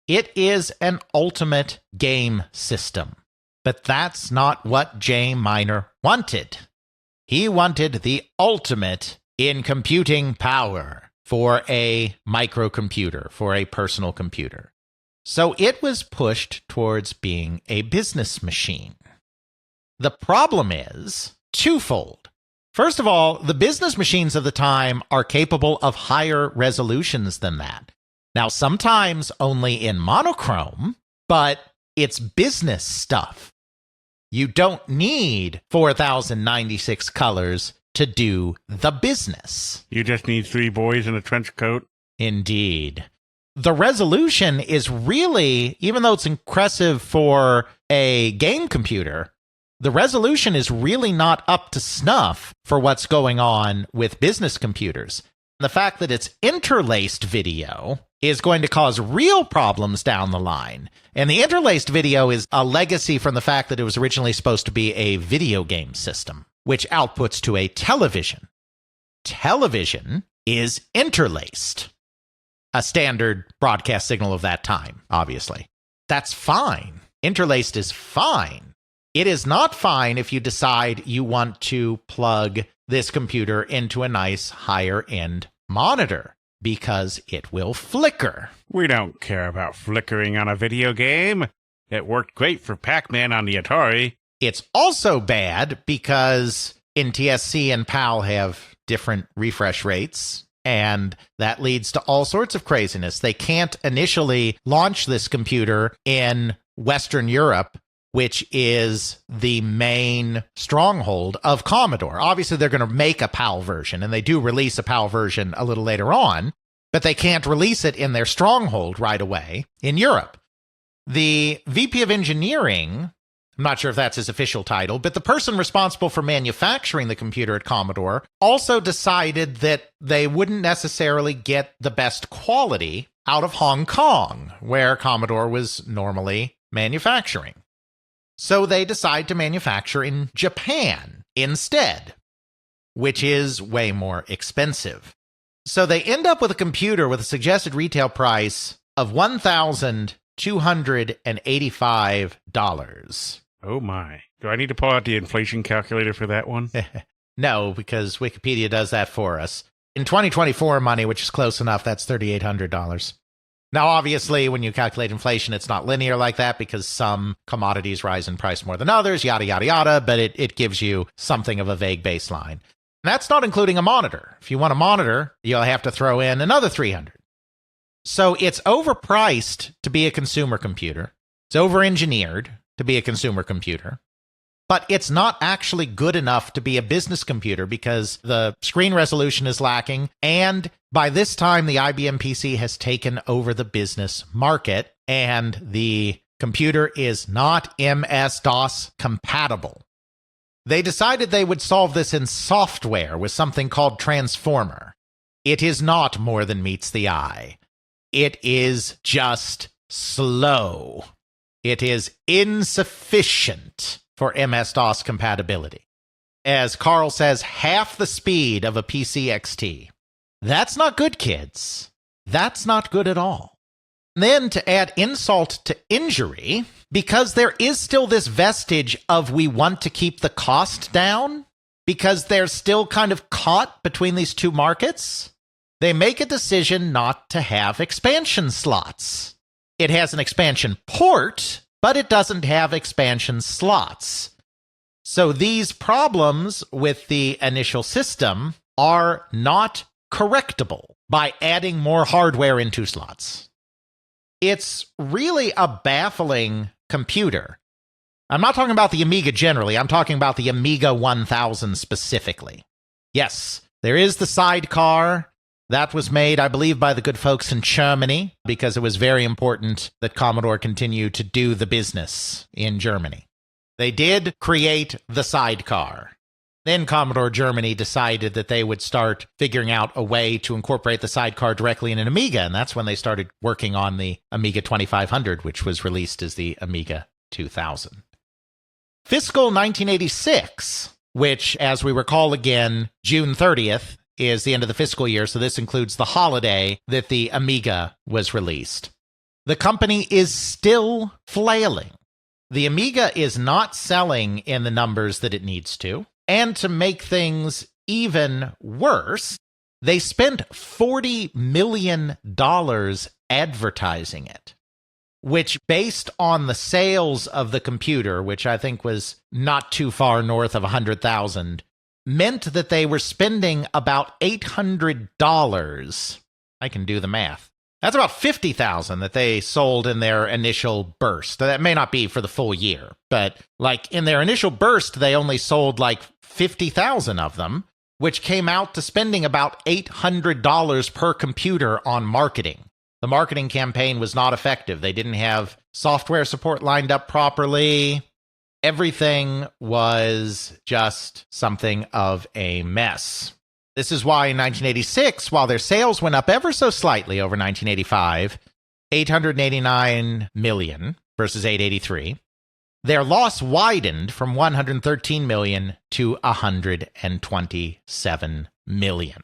S3: It is an ultimate game system. But that's not what Jay Miner wanted. He wanted the ultimate in computing power for a microcomputer, for a personal computer. So it was pushed towards being a business machine. The problem is twofold. First of all, the business machines of the time are capable of higher resolutions than that. Now, sometimes only in monochrome, but it's business stuff. You don't need 4,096 colors to do the business.
S1: You just need 3 boys in a trench coat.
S3: Indeed. The resolution is really, even though it's impressive for a game computer, the resolution is really not up to snuff for what's going on with business computers. The fact that it's interlaced video is going to cause real problems down the line. And the interlaced video is a legacy from the fact that it was originally supposed to be a video game system, which outputs to a television. Television is interlaced. A standard broadcast signal of that time, obviously. That's fine. Interlaced is fine. It is not fine if you decide you want to plug this computer into a nice higher-end monitor, because it will flicker.
S1: We don't care about flickering on a video game. It worked great for Pac-Man on the Atari.
S3: It's also bad because NTSC and PAL have different refresh rates, and that leads to all sorts of craziness. They can't initially launch this computer in Western Europe, which is the main stronghold of Commodore. Obviously, they're going to make a PAL version, and they do release a PAL version a little later on, but they can't release it in their stronghold right away in Europe. The VP of Engineering I'm not sure if that's his official title, but the person responsible for manufacturing the computer at Commodore also decided that they wouldn't necessarily get the best quality out of Hong Kong, where Commodore was normally manufacturing. So they decide to manufacture in Japan instead, which is way more expensive. So they end up with a computer with a suggested retail price of $1,285.
S1: Oh my. Do I need to pull out the inflation calculator for that one?
S3: No, because Wikipedia does that for us. In 2024 money, which is close enough, that's $3,800. Now, obviously, when you calculate inflation, it's not linear like that because some commodities rise in price more than others, yada, yada, yada, but it gives you something of a vague baseline. And that's not including a monitor. If you want a monitor, you'll have to throw in another $300. So it's overpriced to be a consumer computer. It's over-engineered to be a consumer computer. But it's not actually good enough to be a business computer because the screen resolution is lacking. And by this time, the IBM PC has taken over the business market, and the computer is not MS-DOS compatible. They decided they would solve this in software with something called Transformer. It is not more than meets the eye. It is just slow. It is insufficient for MS-DOS compatibility. As Carl says, half the speed of a PC XT. That's not good, kids. That's not good at all. Then to add insult to injury, because there is still this vestige of we want to keep the cost down, because they're still kind of caught between these two markets, they make a decision not to have expansion slots. It has an expansion port, but it doesn't have expansion slots. So these problems with the initial system are not correctable by adding more hardware into slots. It's really a baffling computer. I'm not talking about the Amiga generally. I'm talking about the Amiga 1000 specifically. Yes, there is the sidecar. That was made, I believe, by the good folks in Germany because it was very important that Commodore continue to do the business in Germany. They did create the sidecar. Then Commodore Germany decided that they would start figuring out a way to incorporate the sidecar directly in an Amiga, and that's when they started working on the Amiga 2500, which was released as the Amiga 2000. Fiscal 1986, which, as we recall again, June 30th, is the end of the fiscal year, so this includes the holiday that the Amiga was released. The company is still flailing. The Amiga is not selling in the numbers that it needs to, and to make things even worse, they spent $40 million advertising it, which, based on the sales of the computer, which I think was not too far north of 100,000, meant that they were spending about $800. I can do the math. That's about 50,000 that they sold in their initial burst. That may not be for the full year, but like in their initial burst, they only sold like 50,000 of them, which came out to spending about $800 per computer on marketing. The marketing campaign was not effective. They didn't have software support lined up properly. Everything was just something of a mess. This is why in 1986, while their sales went up ever so slightly over 1985, 889 million versus 883, their loss widened from 113 million to 127 million.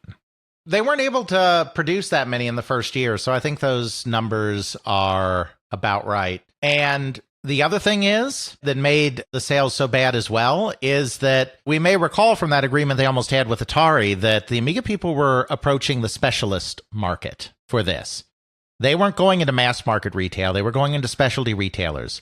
S3: They weren't able to produce that many in the first year, so I think those numbers are about right. And the other thing is that made the sales so bad as well is that we may recall from that agreement they almost had with Atari that the Amiga people were approaching the specialist market for this. They weren't going into mass market retail. They were going into specialty retailers.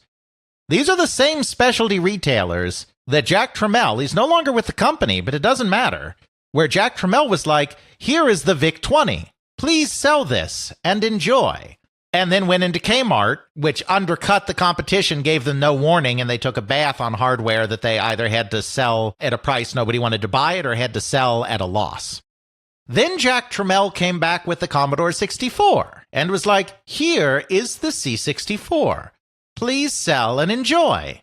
S3: These are the same specialty retailers that Jack Tramiel, he's no longer with the company, but it doesn't matter, where Jack Tramiel was like, here is the VIC-20. Please sell this and enjoy. And then went into Kmart, which undercut the competition, gave them no warning, and they took a bath on hardware that they either had to sell at a price nobody wanted to buy it or had to sell at a loss. Then Jack Tramiel came back with the Commodore 64 and was like, here is the C64. Please sell and enjoy.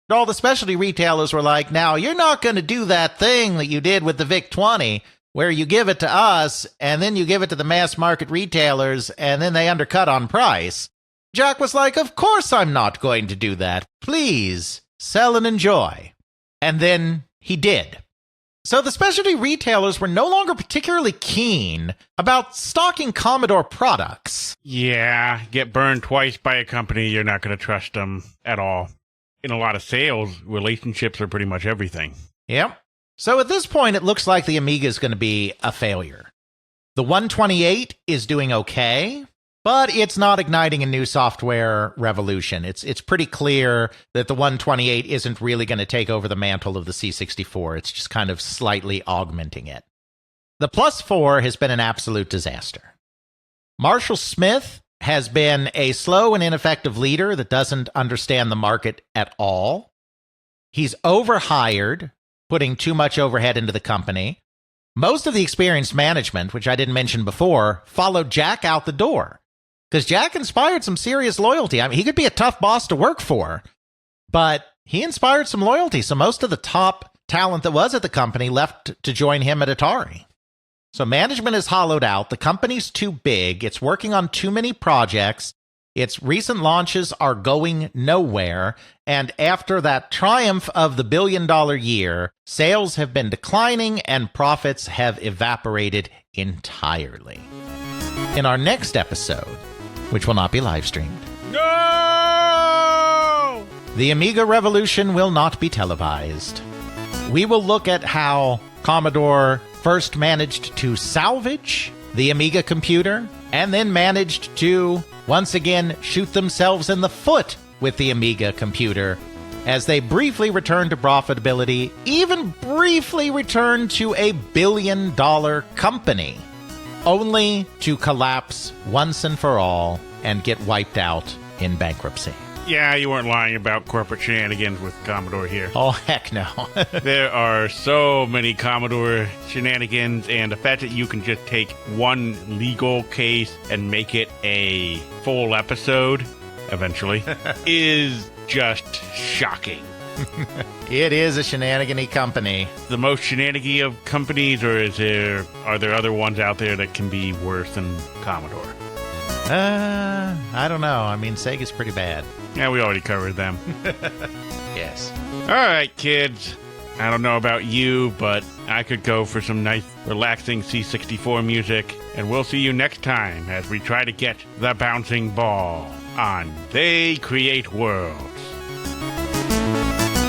S3: All the specialty retailers were like, now, you're not going to do that thing that you did with the VIC-20, where you give it to us, and then you give it to the mass market retailers, and then they undercut on price. Jack was like, of course I'm not going to do that. Please, sell and enjoy. And then he did. So the specialty retailers were no longer particularly keen about stocking Commodore products.
S1: Yeah, get burned twice by a company, you're not going to trust them at all. In a lot of sales, relationships are pretty much everything.
S3: Yep. So at this point, it looks like the Amiga is going to be a failure. The 128 is doing okay, but it's not igniting a new software revolution. It's pretty clear that the 128 isn't really going to take over the mantle of the C64. It's just kind of slightly augmenting it. The Plus 4 has been an absolute disaster. Marshall Smith has been a slow and ineffective leader that doesn't understand the market at all. He's overhired, putting too much overhead into the company. Most of the experienced management, which I didn't mention before, followed Jack out the door. Because Jack inspired some serious loyalty. I mean, he could be a tough boss to work for, but he inspired some loyalty. So most of the top talent that was at the company left to join him at Atari. So management is hollowed out. The company's too big. It's working on too many projects. Its recent launches are going nowhere. And after that triumph of the billion-dollar year, sales have been declining and profits have evaporated entirely. In our next episode, which will not be live streamed,
S1: No!
S3: the Amiga revolution will not be televised. We will look at how Commodore first managed to salvage the Amiga computer and then managed to once again shoot themselves in the foot with the Amiga computer as they briefly returned to profitability, even briefly returned to a billion-dollar company, only to collapse once and for all and get wiped out in bankruptcy.
S1: Yeah, you weren't lying about corporate shenanigans with Commodore here.
S3: Oh, heck no.
S1: There are so many Commodore shenanigans, and the fact that you can just take one legal case and make it a full episode, eventually, is just shocking.
S3: It is a shenanigan-y company.
S1: The most shenanigan of companies, or are there other ones out there that can be worse than Commodore?
S3: I don't know. I mean, Sega's pretty bad.
S1: Yeah, we already covered them.
S3: Yes.
S1: All right, kids. I don't know about you, but I could go for some nice, relaxing C64 music, and we'll see you next time as we try to get the bouncing ball on They Create Worlds.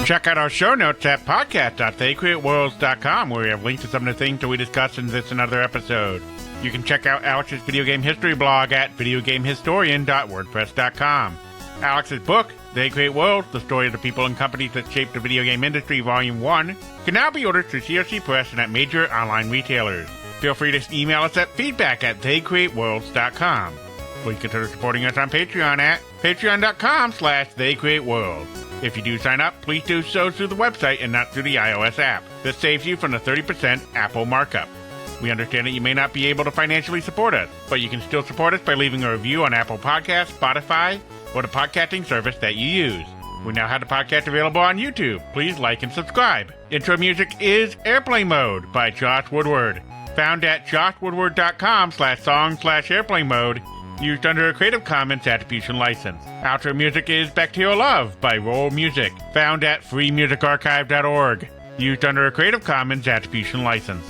S1: Check out our show notes at podcast.theycreateworlds.com, where we have links to some of the things that we discussed in this and other episode. You can check out Alex's video game history blog at videogamehistorian.wordpress.com. Alex's book, They Create Worlds, the story of the people and companies that shaped the video game industry, Volume 1, can now be ordered through CRC Press and at major online retailers. Feel free to email us at feedback@theycreateworlds.com. Please consider supporting us on Patreon at patreon.com/theycreateworlds. If you do sign up, please do so through the website and not through the iOS app. This saves you from the 30% Apple markup. We understand that you may not be able to financially support us, but you can still support us by leaving a review on Apple Podcasts, Spotify, or the podcasting service that you use. We now have the podcast available on YouTube. Please like and subscribe. Intro music is Airplane Mode by Josh Woodward, found at joshwoodward.com/song/airplane mode, used under a Creative Commons Attribution license. Outro music is Bacterial Love by Roll Music, found at freemusicarchive.org, used under a Creative Commons Attribution license.